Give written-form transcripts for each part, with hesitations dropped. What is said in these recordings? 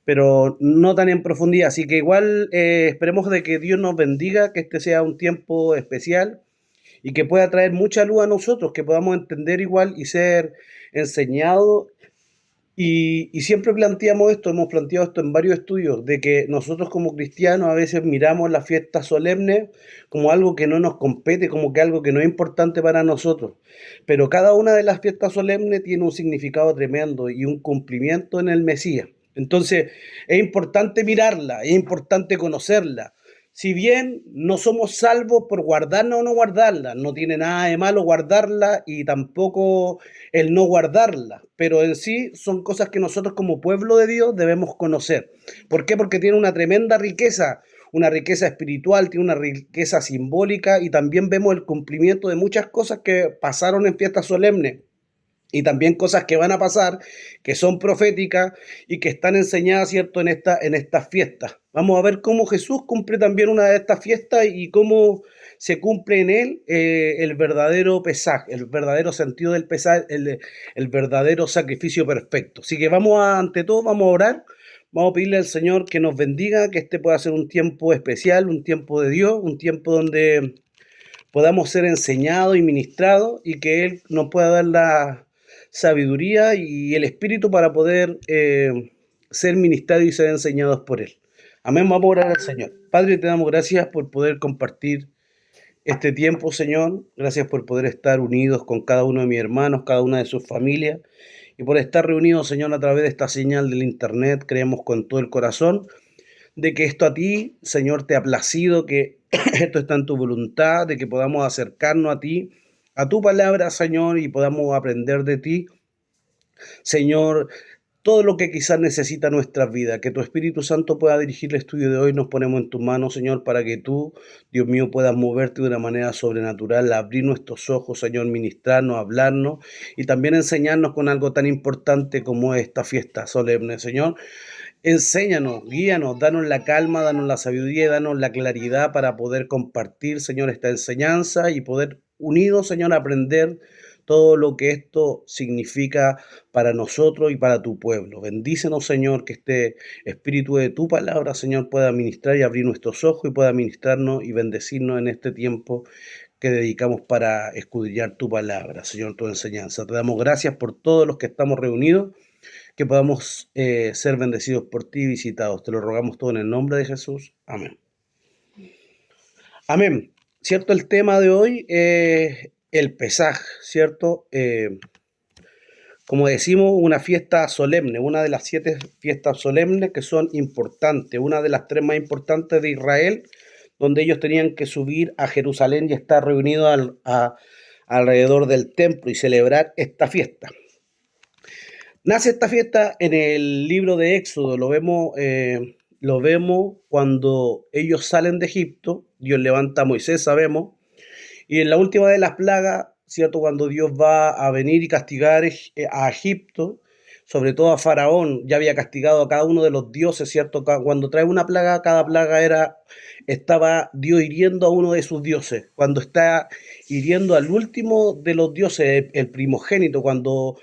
pero no tan en profundidad. Así que igual esperemos de que Dios nos bendiga, que este sea un tiempo especial y que pueda traer mucha luz a nosotros, que podamos entender igual y ser enseñados. Y siempre planteamos esto, hemos planteado esto en varios estudios, de que nosotros como cristianos a veces miramos las fiestas solemnes como algo que no nos compete, como que algo que no es importante para nosotros. Pero cada una de las fiestas solemnes tiene un significado tremendo y un cumplimiento en el Mesías. Entonces es importante mirarla, es importante conocerla. Si bien no somos salvos por guardarla o no guardarla, no tiene nada de malo guardarla y tampoco el no guardarla, pero en sí son cosas que nosotros como pueblo de Dios debemos conocer. ¿Por qué? Porque tiene una riqueza espiritual, tiene una riqueza simbólica y también vemos el cumplimiento de muchas cosas que pasaron en fiestas solemnes y también cosas que van a pasar, que son proféticas y que están enseñadas, ¿cierto?, en estas fiestas. Vamos a ver cómo Jesús cumple también una de estas fiestas y cómo se cumple en él el verdadero Pesaj, el verdadero sentido del Pesaj, el verdadero sacrificio perfecto. Así que ante todo, vamos a orar. Vamos a pedirle al Señor que nos bendiga, que este pueda ser un tiempo especial, un tiempo de Dios, un tiempo donde podamos ser enseñados y ministrados y que Él nos pueda dar la sabiduría y el espíritu para poder ser ministrados y ser enseñados por Él. Amén, vamos a orar al Señor. Padre, te damos gracias por poder compartir este tiempo, Señor. Gracias por poder estar unidos con cada uno de mis hermanos, cada una de sus familias. Y por estar reunidos, Señor, a través de esta señal del Internet, creemos con todo el corazón de que esto a ti, Señor, te ha placido, que esto está en tu voluntad, de que podamos acercarnos a ti, a tu palabra, Señor, y podamos aprender de ti, Señor, todo lo que quizás necesita nuestras vidas, que tu Espíritu Santo pueda dirigir el estudio de hoy, nos ponemos en tus manos, Señor, para que tú, Dios mío, puedas moverte de una manera sobrenatural, abrir nuestros ojos, Señor, ministrarnos, hablarnos y también enseñarnos con algo tan importante como esta fiesta solemne, Señor. Enséñanos, guíanos, danos la calma, danos la sabiduría, danos la claridad para poder compartir, Señor, esta enseñanza y poder unidos, Señor, aprender todo lo que esto significa para nosotros y para tu pueblo. Bendícenos, Señor, que este espíritu de tu palabra, Señor, pueda ministrar y abrir nuestros ojos y pueda ministrarnos y bendecirnos en este tiempo que dedicamos para escudriñar tu palabra, Señor, tu enseñanza. Te damos gracias por todos los que estamos reunidos, que podamos ser bendecidos por ti y visitados. Te lo rogamos todo en el nombre de Jesús. Amén. Amén. ¿Cierto? El tema de hoy es el Pesaj, ¿cierto? Como decimos, una fiesta solemne, una de las 7 fiestas solemnes que son importantes, una de las 3 más importantes de Israel, donde ellos tenían que subir a Jerusalén y estar reunidos alrededor del templo y celebrar esta fiesta. Nace esta fiesta en el libro de Éxodo, lo vemos cuando ellos salen de Egipto, Dios levanta a Moisés, sabemos, y en la última de las plagas, ¿cierto? Cuando Dios va a venir y castigar a Egipto, sobre todo a Faraón, ya había castigado a cada uno de los dioses, ¿cierto? Cuando trae una plaga, cada plaga estaba Dios hiriendo a uno de sus dioses. Cuando está hiriendo al último de los dioses, el primogénito, cuando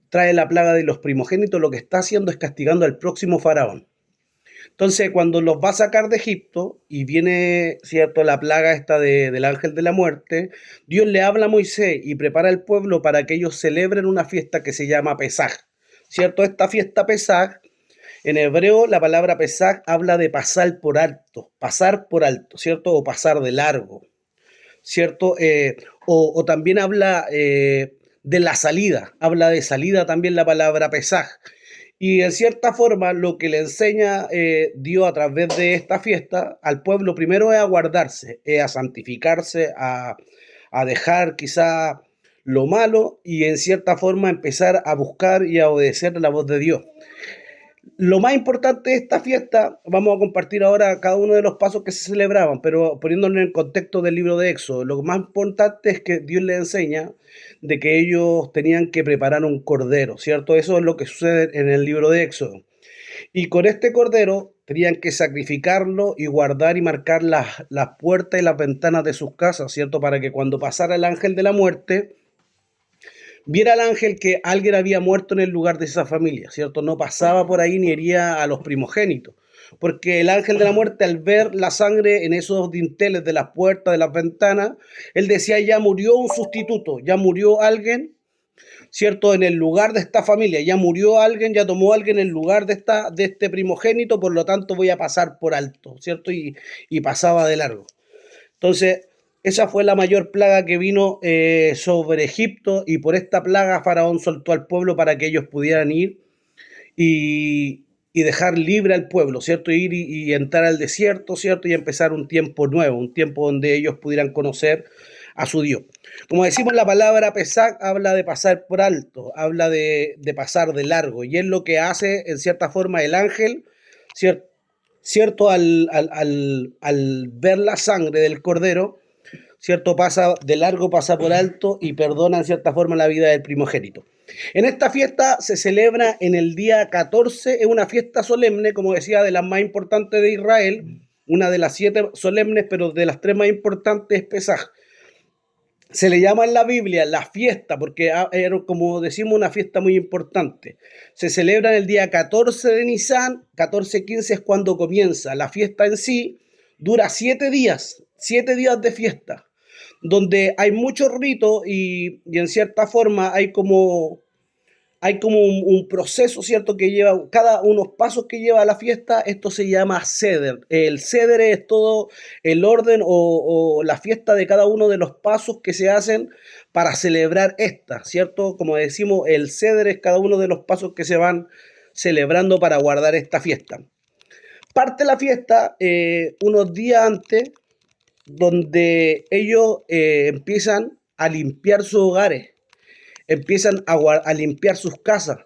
trae la plaga de los primogénitos, lo que está haciendo es castigando al próximo faraón. Entonces, cuando los va a sacar de Egipto y viene, ¿cierto?, la plaga esta del ángel de la muerte, Dios le habla a Moisés y prepara al pueblo para que ellos celebren una fiesta que se llama Pesaj, ¿cierto? Esta fiesta Pesaj, en hebreo la palabra Pesaj habla de pasar por alto, ¿cierto? O pasar de largo, ¿cierto? O también habla de la salida, habla de salida también la palabra Pesaj. Y en cierta forma lo que le enseña Dios a través de esta fiesta al pueblo primero es a guardarse, es a santificarse, a dejar quizá lo malo y en cierta forma empezar a buscar y a obedecer la voz de Dios. Lo más importante de esta fiesta, vamos a compartir ahora cada uno de los pasos que se celebraban, pero poniéndolo en el contexto del libro de Éxodo, lo más importante es que Dios les enseña de que ellos tenían que preparar un cordero, ¿cierto? Eso es lo que sucede en el libro de Éxodo. Y con este cordero tenían que sacrificarlo y guardar y marcar las puertas y las ventanas de sus casas, ¿cierto? Para que cuando pasara el ángel de la muerte viera el ángel que alguien había muerto en el lugar de esa familia, ¿cierto? No pasaba por ahí ni hería a los primogénitos, porque el ángel de la muerte, al ver la sangre en esos dinteles de las puertas, de las ventanas, él decía, ya murió un sustituto, ya murió alguien, ¿cierto? En el lugar de esta familia, ya murió alguien, ya tomó alguien en el lugar de este primogénito, por lo tanto voy a pasar por alto, ¿cierto? Y pasaba de largo. Entonces, esa fue la mayor plaga que vino sobre Egipto, y por esta plaga Faraón soltó al pueblo para que ellos pudieran ir y dejar libre al pueblo, ¿cierto? Ir y entrar al desierto, ¿cierto? Y empezar un tiempo nuevo, un tiempo donde ellos pudieran conocer a su Dios. Como decimos, la palabra Pesach habla de pasar por alto, habla de pasar de largo, y es lo que hace en cierta forma el ángel, ¿cierto? ¿Cierto? Al ver la sangre del cordero, ¿cierto? Pasa de largo, pasa por alto y perdona en cierta forma la vida del primogénito. En esta fiesta se celebra en el día 14, es una fiesta solemne, como decía, de las más importantes de Israel, una de las 7 solemnes, pero de las 3 más importantes es Pesaj. Se le llama en la Biblia la fiesta, porque era, como decimos, una fiesta muy importante. Se celebra en el día 14 de Nisan, 14-15 es cuando comienza. La fiesta en sí dura 7 días de fiesta, donde hay muchos ritos y en cierta forma hay como un proceso, ¿cierto? Que lleva cada unos pasos que lleva la fiesta. Esto se llama Seder. El Seder es todo el orden o la fiesta de cada uno de los pasos que se hacen para celebrar esta, ¿cierto? Como decimos, el Seder es cada uno de los pasos que se van celebrando para guardar esta fiesta. Parte la fiesta unos días antes, donde ellos empiezan a limpiar sus hogares, empiezan a limpiar sus casas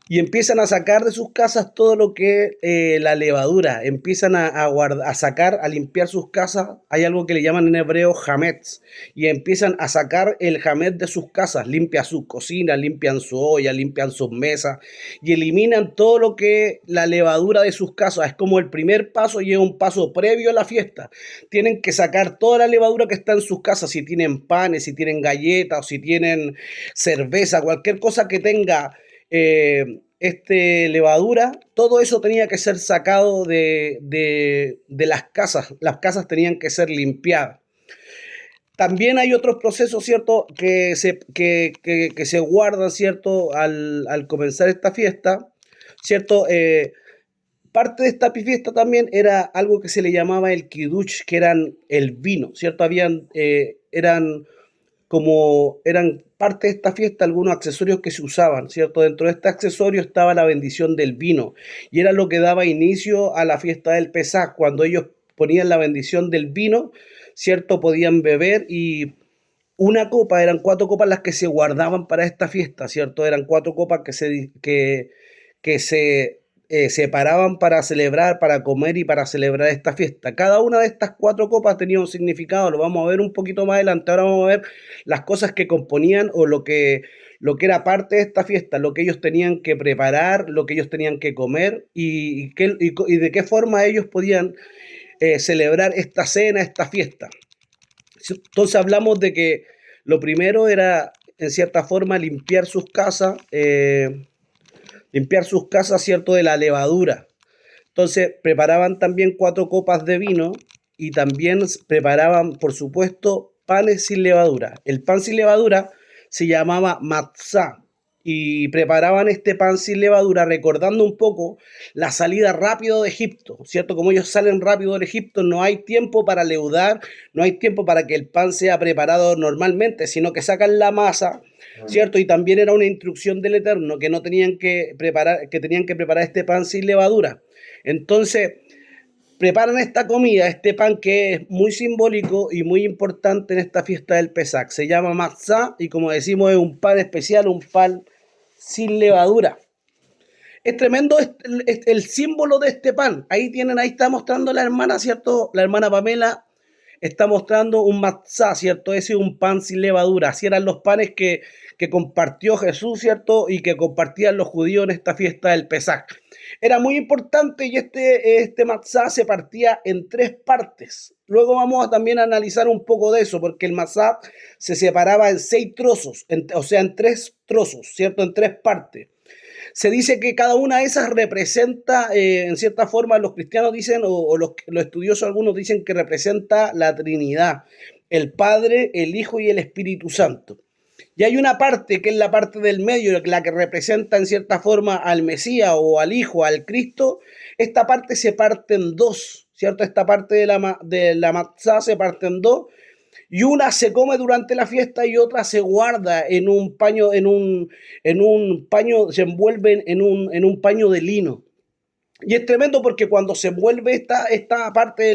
y empiezan a sacar de sus casas todo lo que es la levadura, empiezan a sacar, a limpiar sus casas. Hay algo que le llaman en hebreo hametz, y empiezan a sacar el hametz de sus casas, limpian sus cocinas, limpian su olla, limpian sus mesas y eliminan todo lo que es la levadura de sus casas. Es como el primer paso y es un paso previo a la fiesta. Tienen que sacar toda la levadura que está en sus casas, si tienen panes, si tienen galletas o si tienen cerveza, cualquier cosa que tenga levadura, todo eso tenía que ser sacado de las casas tenían que ser limpiadas. También hay otros procesos, ¿cierto?, que se guardan, ¿cierto?, al comenzar esta fiesta, ¿cierto? Parte de esta fiesta también era algo que se le llamaba el kiddush, que eran el vino, ¿cierto? Eran parte de esta fiesta algunos accesorios que se usaban, ¿cierto? Dentro de este accesorio estaba la bendición del vino, y era lo que daba inicio a la fiesta del Pesaj. Cuando ellos ponían la bendición del vino, ¿cierto? Podían beber, y una copa, eran 4 copas las que se guardaban para esta fiesta, ¿cierto? Eran 4 copas que se separaban para celebrar, para comer y para celebrar esta fiesta. Cada una de estas 4 copas tenía un significado, lo vamos a ver un poquito más adelante. Ahora vamos a ver las cosas que componían o lo que era parte de esta fiesta, lo que ellos tenían que preparar, lo que ellos tenían que comer y de qué forma ellos podían celebrar esta cena, esta fiesta. Entonces hablamos de que lo primero era, en cierta forma, limpiar sus casas, ¿cierto?, de la levadura. Entonces preparaban también 4 copas de vino y también preparaban, por supuesto, panes sin levadura. El pan sin levadura se llamaba matzá, y preparaban este pan sin levadura recordando un poco la salida rápido de Egipto, ¿cierto? Como ellos salen rápido de Egipto, no hay tiempo para leudar, no hay tiempo para que el pan sea preparado normalmente, sino que sacan la masa, ¿cierto? Y también era una instrucción del Eterno que no tenían que preparar, que tenían que preparar este pan sin levadura. Entonces, preparan esta comida, este pan que es muy simbólico y muy importante en esta fiesta del Pesach. Se llama matzá y, como decimos, es un pan especial, un pan sin levadura. Es tremendo el símbolo de este pan. Ahí está mostrando la hermana, ¿cierto? La hermana Pamela está mostrando un matzá, ¿cierto? Ese es un pan sin levadura. Así eran los panes que compartió Jesús, ¿cierto? Y que compartían los judíos en esta fiesta del Pesaj. Era muy importante y este matzá se partía en tres partes. Luego vamos a también analizar un poco de eso, porque el matzá se separaba en seis trozos, o sea, en tres trozos, ¿cierto? En tres partes. Se dice que cada una de esas representa, en cierta forma, los cristianos dicen, o los estudiosos algunos dicen que representa la Trinidad, el Padre, el Hijo y el Espíritu Santo. Y hay una parte que es la parte del medio, la que representa en cierta forma al Mesías o al Hijo, al Cristo. Esta parte se parte en dos, ¿cierto? Esta parte de la matzá se parte en dos, y una se come durante la fiesta y otra se guarda en un paño, en un paño, se envuelve en un paño de lino. Y es tremendo porque cuando se envuelve esta parte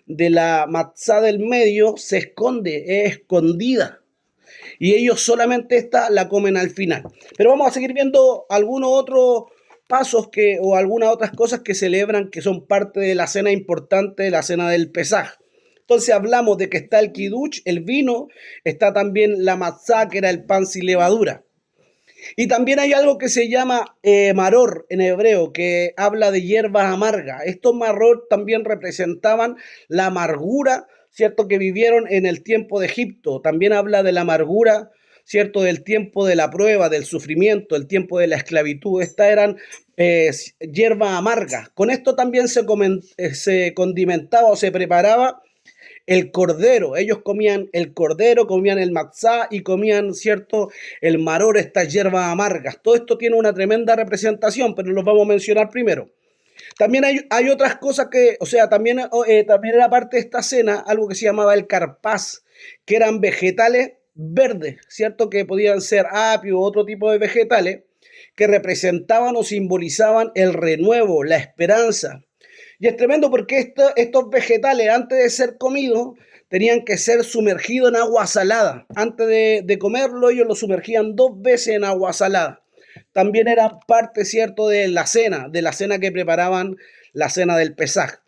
de la matzá del medio, se esconde, es escondida. Y ellos solamente esta la comen al final. Pero vamos a seguir viendo algunos otros pasos o algunas otras cosas que celebran, que son parte de la cena importante, de la cena del Pesaj. Entonces hablamos de que está el kiddush, el vino, está también la matzá, que era el pan sin levadura. Y también hay algo que se llama maror en hebreo, que habla de hierbas amargas. Estos maror también representaban la amargura, ¿cierto?, que vivieron en el tiempo de Egipto. También habla de la amargura, ¿cierto?, del tiempo de la prueba, del sufrimiento, el tiempo de la esclavitud. Estas eran hierbas amargas. Con esto también se condimentaba o se preparaba el cordero. Ellos comían el cordero, comían el matzá y comían, ¿cierto?, el maror, estas hierbas amargas. Todo esto tiene una tremenda representación, pero los vamos a mencionar primero. También hay otras cosas que, o sea, también era parte de esta cena algo que se llamaba el carpaz, que eran vegetales verdes, ¿cierto?, que podían ser apio u otro tipo de vegetales, que representaban o simbolizaban el renuevo, la esperanza. Y es tremendo porque estos vegetales, antes de ser comidos, tenían que ser sumergidos en agua salada. Antes de comerlo, ellos lo sumergían 2 veces en agua salada. También era parte, ¿cierto?, de la cena que preparaban, la cena del Pesaj.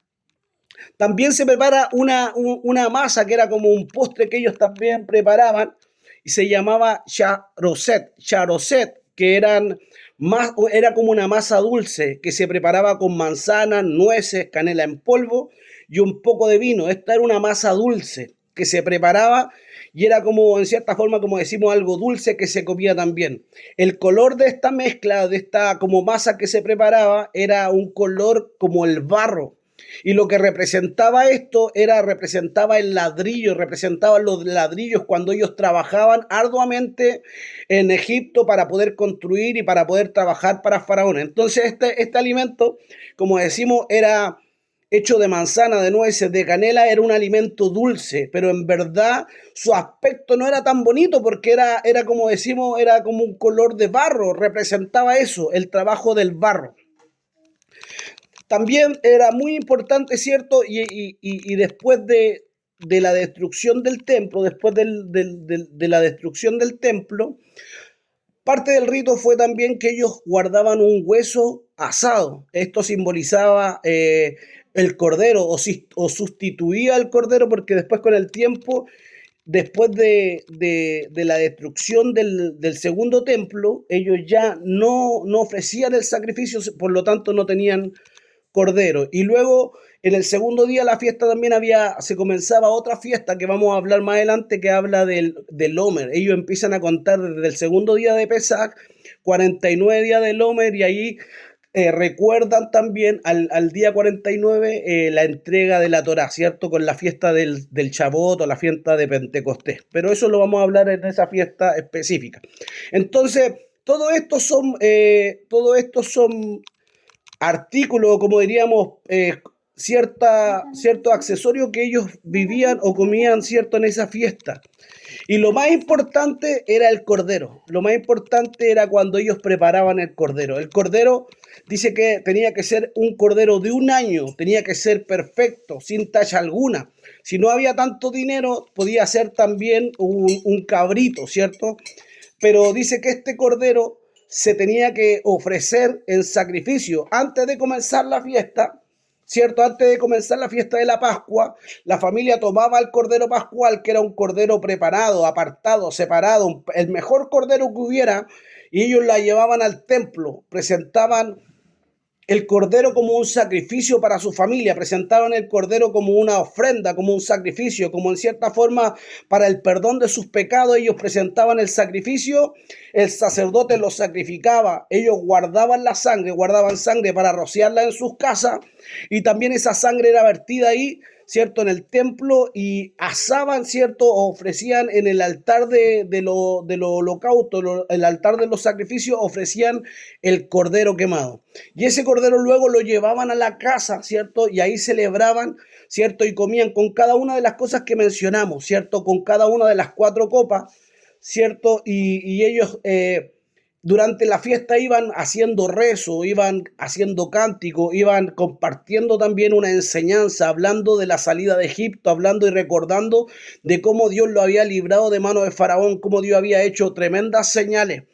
También se prepara una masa que era como un postre que ellos también preparaban y se llamaba charoset. Charoset, que era como una masa dulce que se preparaba con manzanas, nueces, canela en polvo y un poco de vino. Esta era una masa dulce que se preparaba y era como, en cierta forma, como decimos, algo dulce que se comía también. El color de esta mezcla, de esta como masa que se preparaba, era un color como el barro. Y lo que representaba esto representaba el ladrillo, representaba los ladrillos cuando ellos trabajaban arduamente en Egipto para poder construir y para poder trabajar para Faraón. Entonces este alimento, como decimos, era hecho de manzana, de nueces, de canela, era un alimento dulce, pero en verdad su aspecto no era tan bonito porque era como decimos, era como un color de barro, representaba eso, el trabajo del barro. También era muy importante, ¿cierto? Y después de la destrucción del templo, después de la destrucción del templo, parte del rito fue también que ellos guardaban un hueso asado. Esto simbolizaba el cordero o sustituía al cordero porque después con el tiempo, después de la destrucción del segundo templo, ellos ya no ofrecían el sacrificio, por lo tanto no tenían cordero. Y luego en el segundo día de la fiesta también se comenzaba otra fiesta que vamos a hablar más adelante, que habla del Omer. Ellos empiezan a contar desde el segundo día de Pesach, 49 días del Omer, y ahí recuerdan también al día 49 la entrega de la Torá, ¿cierto? Con la fiesta del Shabbat o la fiesta de Pentecostés. Pero eso lo vamos a hablar en esa fiesta específica. Entonces, todo esto son artículos, como diríamos, cierto accesorio que ellos vivían o comían, ¿cierto?, en esa fiesta. Y lo más importante era el cordero. Lo más importante era cuando ellos preparaban el cordero. El cordero dice que tenía que ser un cordero de 1 año, tenía que ser perfecto, sin tacha alguna. Si no había tanto dinero, podía ser también un cabrito, ¿cierto? Pero dice que este cordero se tenía que ofrecer en sacrificio antes de comenzar la fiesta, ¿cierto? Antes de comenzar la fiesta de la Pascua, la familia tomaba el cordero pascual, que era un cordero preparado, apartado, separado, el mejor cordero que hubiera, y ellos la llevaban al templo, presentaban el cordero como un sacrificio para su familia, presentaban el cordero como una ofrenda, como un sacrificio, como en cierta forma para el perdón de sus pecados. Ellos presentaban el sacrificio, el sacerdote lo sacrificaba, ellos guardaban sangre para rociarla en sus casas, y también esa sangre era vertida ahí, ¿cierto?, en el templo, y asaban, ¿cierto?, o ofrecían en el altar de lo holocausto, el altar de los sacrificios, ofrecían el cordero quemado. Y ese cordero luego lo llevaban a la casa, ¿cierto? Y ahí celebraban, ¿cierto? Y comían con cada una de las cosas que mencionamos, ¿cierto? Con cada una de las 4 copas, ¿cierto? Y ellos durante la fiesta iban haciendo rezo, iban haciendo cántico, iban compartiendo también una enseñanza, hablando de la salida de Egipto, hablando y recordando de cómo Dios lo había librado de mano de Faraón, cómo Dios había hecho tremendas señales.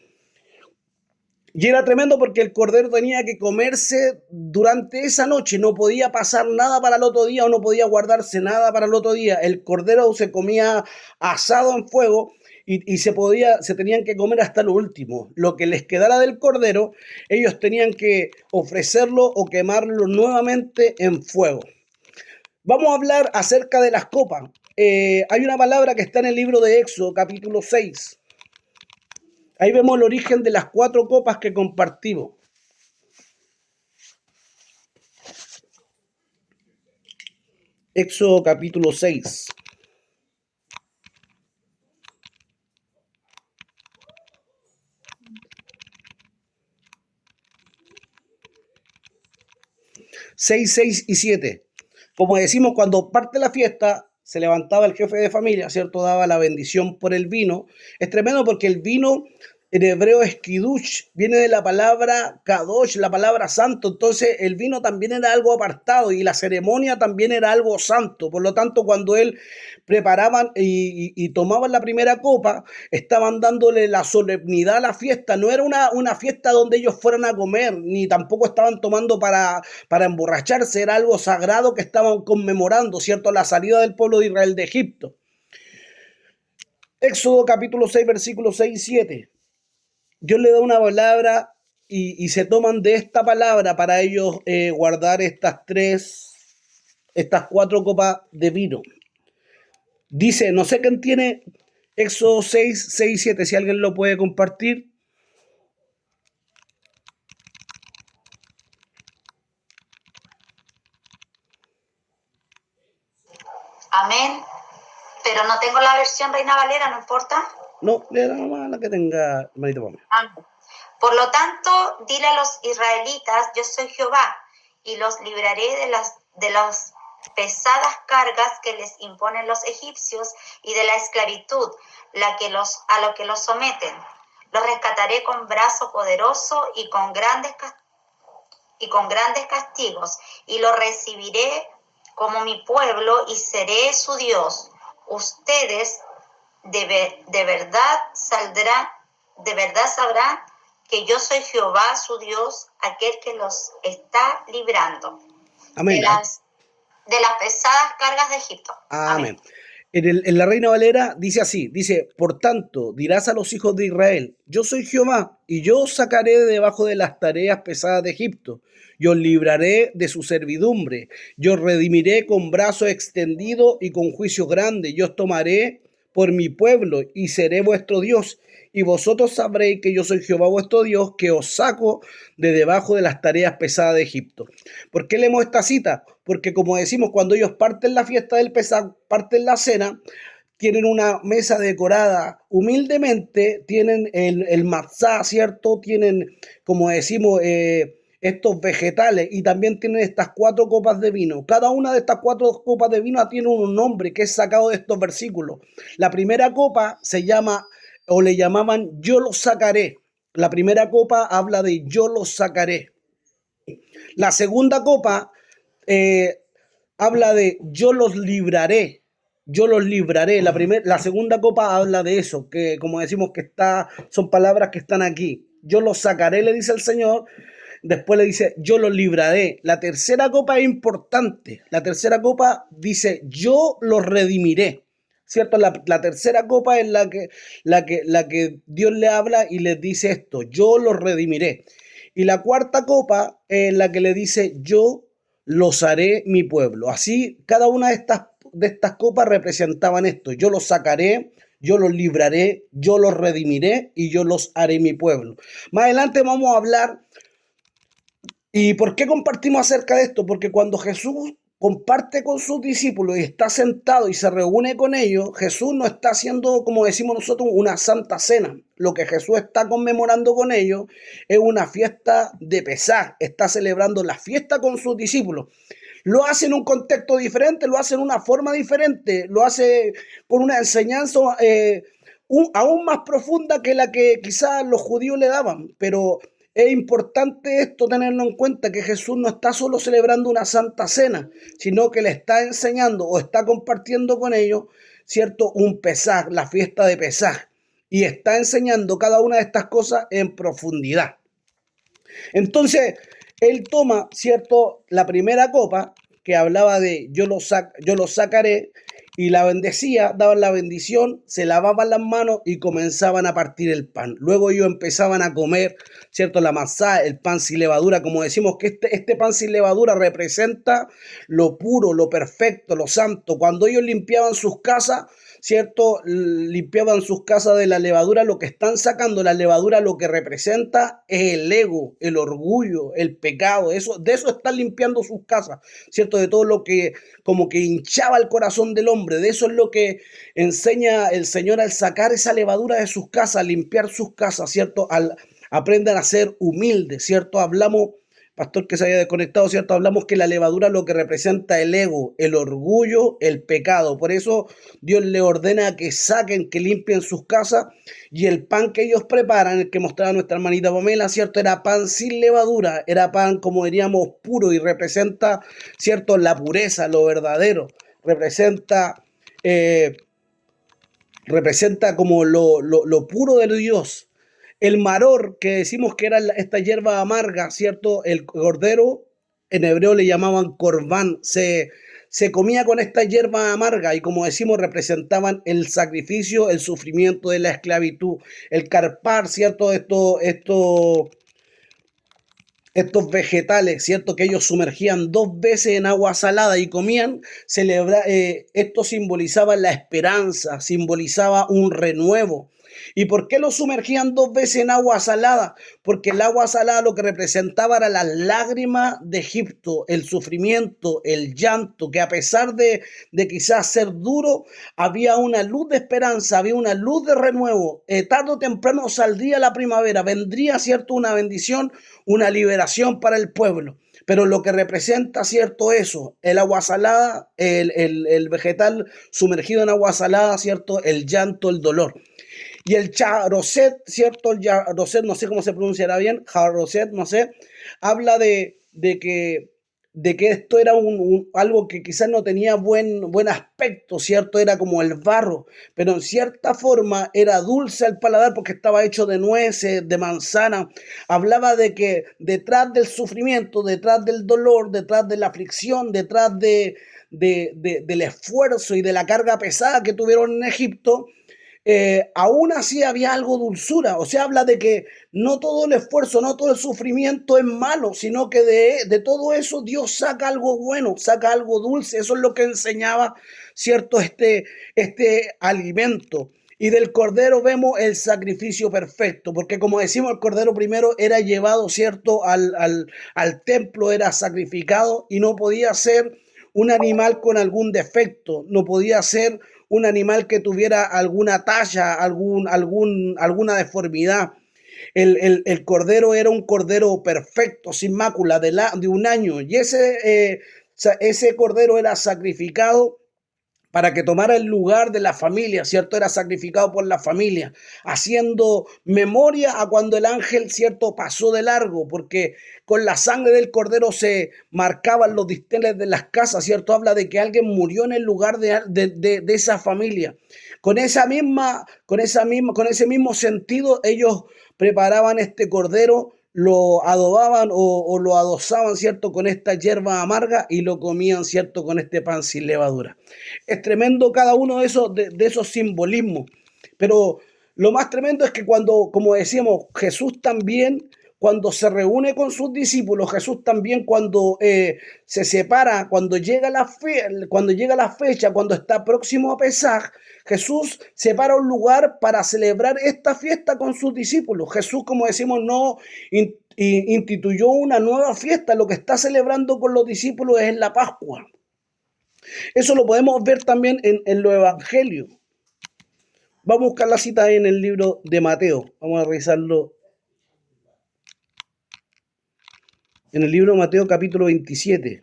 Y era tremendo porque el cordero tenía que comerse durante esa noche, no podía pasar nada para el otro día o no podía guardarse nada para el otro día. El cordero se comía asado en fuego y se tenían que comer hasta lo último. Lo que les quedara del cordero, ellos tenían que ofrecerlo o quemarlo nuevamente en fuego. Vamos a hablar acerca de las copas. Hay una palabra que está en el libro de Éxodo, capítulo 6. Ahí vemos el origen de las 4 copas que compartimos. Éxodo capítulo 6. Seis, 6 y 7. Como decimos, cuando parte la fiesta, se levantaba el jefe de familia, ¿cierto? Daba la bendición por el vino. Es tremendo porque el vino en hebreo es kiddush, viene de la palabra kadosh, la palabra santo. Entonces el vino también era algo apartado y la ceremonia también era algo santo. Por lo tanto, cuando él preparaban y tomaban la primera copa, estaban dándole la solemnidad a la fiesta. No era una fiesta donde ellos fueran a comer, ni tampoco estaban tomando para emborracharse. Era algo sagrado que estaban conmemorando, ¿cierto?, la salida del pueblo de Israel de Egipto. Éxodo capítulo 6, versículos 6 y 7. Dios le da una palabra y se toman de esta palabra para ellos guardar estas 4 copas de vino. Dice, no sé quién tiene Éxodo 6, 6 y 7, si alguien lo puede compartir. Amén. Pero no tengo la versión Reina Valera, ¿no importa? No, le da nomás la que tenga, hermanito Pame. Amén. Por lo tanto, dile a los israelitas, yo soy Jehová, y los libraré de las pesadas cargas que les imponen los egipcios y de la esclavitud a lo que los someten. Los rescataré con brazo poderoso y con grandes castigos, y los recibiré como mi pueblo y seré su Dios. Ustedes de verdad sabrán que yo soy Jehová su Dios, aquel que los está librando. Amén. De las pesadas cargas de Egipto. Amén. En la Reina Valera dice así, dice, por tanto, dirás a los hijos de Israel, yo soy Jehová, y yo os sacaré de debajo de las tareas pesadas de Egipto, yo os libraré de su servidumbre, yo os redimiré con brazo extendido y con juicio grande, yo os tomaré por mi pueblo y seré vuestro Dios, y vosotros sabréis que yo soy Jehová vuestro Dios, que os saco de debajo de las tareas pesadas de Egipto. ¿Por qué leemos esta cita? Porque como decimos, cuando ellos parten la fiesta del Pesaj, parten la cena, tienen una mesa decorada humildemente, tienen el matzá, ¿cierto? Tienen, como decimos, estos vegetales y también tienen estas 4 copas de vino. Cada una de estas 4 copas de vino tiene un nombre que es sacado de estos versículos. La primera copa se llama o le llamaban yo los sacaré. La primera copa habla de yo los sacaré. La segunda copa habla de yo los libraré. Yo los libraré. La segunda copa habla de eso, que como decimos que son palabras que están aquí. Yo los sacaré, le dice el Señor. Después le dice, yo los libraré. La tercera copa es importante. La tercera copa dice, yo los redimiré. ¿Cierto? La tercera copa es la que Dios le habla y les dice esto, yo los redimiré. Y la cuarta copa es la que le dice, yo los haré mi pueblo. Así, cada una de estas copas representaban esto. Yo los sacaré, yo los libraré, yo los redimiré y yo los haré mi pueblo. Más adelante vamos a hablar. ¿Y por qué compartimos acerca de esto? Porque cuando Jesús comparte con sus discípulos y está sentado y se reúne con ellos, Jesús no está haciendo, como decimos nosotros, una santa cena. Lo que Jesús está conmemorando con ellos es una fiesta de Pesaj, está celebrando la fiesta con sus discípulos. Lo hace en un contexto diferente, lo hace en una forma diferente, lo hace con una enseñanza aún más profunda que la que quizás los judíos le daban, pero es importante esto tenerlo en cuenta, que Jesús no está solo celebrando una santa cena, sino que le está enseñando o está compartiendo con ellos, ¿cierto? Un Pesaj, la fiesta de Pesaj, y está enseñando cada una de estas cosas en profundidad. Entonces, él toma, ¿cierto?, la primera copa que hablaba de yo lo sacaré, y la bendecía, daban la bendición, se lavaban las manos y comenzaban a partir el pan. Luego ellos empezaban a comer, ¿cierto?, la masá, el pan sin levadura, como decimos que este pan sin levadura representa lo puro, lo perfecto, lo santo. Cuando ellos limpiaban sus casas, ¿cierto? Limpiaban sus casas de la levadura, lo que están sacando la levadura, lo que representa es el ego, el orgullo, el pecado, de eso están limpiando sus casas, ¿cierto? De todo lo que como que hinchaba el corazón del hombre, de eso es lo que enseña el Señor al sacar esa levadura de sus casas, limpiar sus casas, ¿cierto? Aprendan a ser humildes, ¿cierto? Hablamos, pastor que se haya desconectado, ¿cierto? Hablamos que la levadura lo que representa el ego, el orgullo, el pecado. Por eso Dios le ordena que saquen, que limpien sus casas, y el pan que ellos preparan, el que mostraba nuestra hermanita Pamela, ¿cierto? Era pan sin levadura, era pan, como diríamos, puro, y representa, ¿cierto?, la pureza, lo verdadero. Eh, representa como lo puro de Dios. El maror, que decimos que era esta hierba amarga, ¿cierto? El cordero, en hebreo le llamaban corbán, se comía con esta hierba amarga y, como decimos, representaban el sacrificio, el sufrimiento de la esclavitud, el carpar, ¿cierto? Estos vegetales, ¿cierto?, que ellos sumergían 2 veces en agua salada y comían, esto simbolizaba la esperanza, simbolizaba un renuevo. ¿Y por qué lo sumergían 2 veces en agua salada? Porque el agua salada lo que representaba era las lágrimas de Egipto, el sufrimiento, el llanto, que a pesar de quizás ser duro, había una luz de esperanza, había una luz de renuevo. Tarde o temprano saldría la primavera, vendría, ¿cierto?, una bendición, una liberación para el pueblo. Pero lo que representa, ¿cierto?, eso, el agua salada, el vegetal sumergido en agua salada, ¿cierto?, el llanto, el dolor. Y el charoset, ¿cierto? El charoset, no sé cómo se pronunciará bien, charoset, no sé, habla de que esto era algo que quizás no tenía buen aspecto, ¿cierto? Era como el barro, pero en cierta forma era dulce al paladar porque estaba hecho de nueces, de manzana. Hablaba de que detrás del sufrimiento, detrás del dolor, detrás de la aflicción, detrás del esfuerzo y de la carga pesada que tuvieron en Egipto, aún así había algo dulzura. O sea, habla de que no todo el esfuerzo, no todo el sufrimiento es malo, sino que de todo eso Dios saca algo bueno, saca algo dulce. Eso es lo que enseñaba, ¿cierto?, este alimento. Y del cordero vemos el sacrificio perfecto, porque como decimos, el cordero primero era llevado, ¿cierto?, al templo, era sacrificado y no podía ser un animal con algún defecto, no podía ser un animal que tuviera alguna talla, alguna deformidad. El cordero era un cordero perfecto, sin mácula, de un año, y ese cordero era sacrificado para que tomara el lugar de la familia, ¿cierto? Era sacrificado por la familia, haciendo memoria a cuando el ángel, ¿cierto?, pasó de largo, porque con la sangre del cordero se marcaban los dinteles de las casas, ¿cierto? Habla de que alguien murió en el lugar de esa familia. Con ese mismo sentido, ellos preparaban este cordero, lo adobaban o lo adosaban, ¿cierto?, con esta hierba amarga y lo comían, ¿cierto?, con este pan sin levadura. Es tremendo cada uno de esos simbolismos, pero lo más tremendo es que cuando, como decíamos, Jesús también cuando se reúne con sus discípulos, Jesús también cuando se separa, cuando llega la fecha, cuando está próximo a Pesaj, Jesús separa un lugar para celebrar esta fiesta con sus discípulos. Jesús, como decimos, no instituyó una nueva fiesta, lo que está celebrando con los discípulos es la Pascua. Eso lo podemos ver también en los evangelios. Vamos a buscar la cita en el libro de Mateo. Vamos a revisarlo. En el libro de Mateo capítulo 27.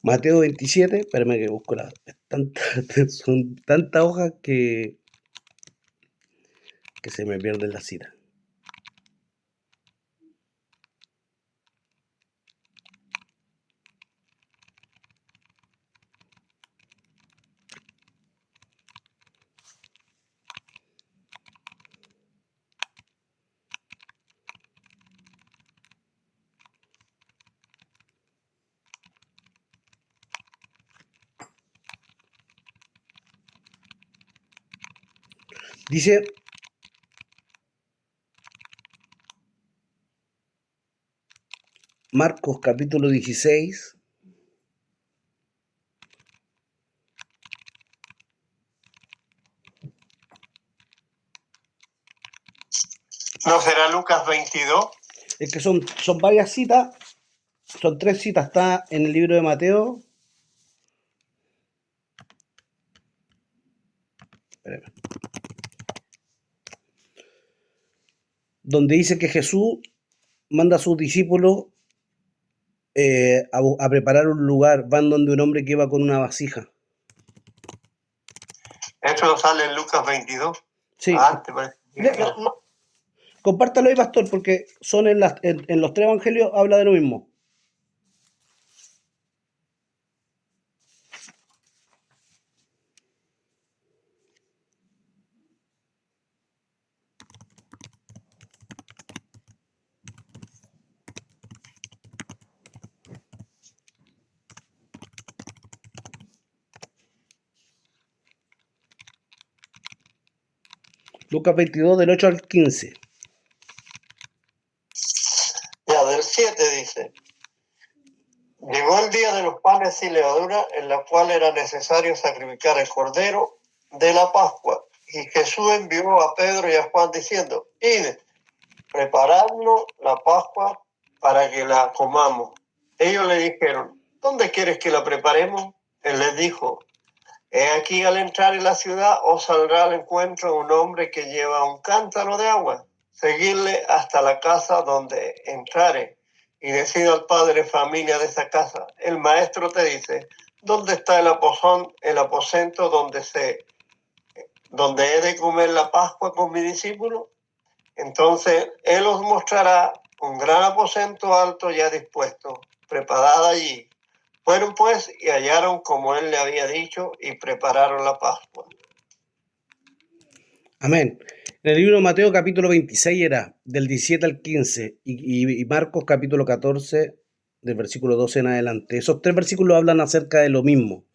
Mateo 27, espérame que busco son tantas hojas que se me pierden las citas. Dice, Marcos capítulo 16, ¿No será Lucas 22? es que son varias citas, son 3 citas, está en el libro de Mateo. Espérame. Donde dice que Jesús manda a sus discípulos a preparar un lugar, van donde un hombre que iba con una vasija. ¿Esto sale en Lucas 22? Sí. Compártalo ahí, pastor, porque son en los 3 evangelios habla de lo mismo. Lucas 22, del 8 al 15. Ya, del 7 dice: llegó el día de los panes sin levadura, en la cual era necesario sacrificar el cordero de la Pascua. Y Jesús envió a Pedro y a Juan diciendo: id, preparadnos la Pascua para que la comamos. Ellos le dijeron: ¿dónde quieres que la preparemos? Él les dijo: he aquí, al entrar en la ciudad os saldrá al encuentro un hombre que lleva un cántaro de agua. Seguidle hasta la casa donde entrare y decid al padre familia de esa casa: el maestro te dice, ¿dónde está el aposento donde he de comer la Pascua con mi discípulo? Entonces él os mostrará un gran aposento alto ya dispuesto, preparado allí. Fueron pues y hallaron como él le había dicho y prepararon la Pascua. Amén. En el libro de Mateo capítulo 26 era del 17 al 15 y Marcos capítulo 14 del versículo 12 en adelante. Esos 3 versículos hablan acerca de lo mismo.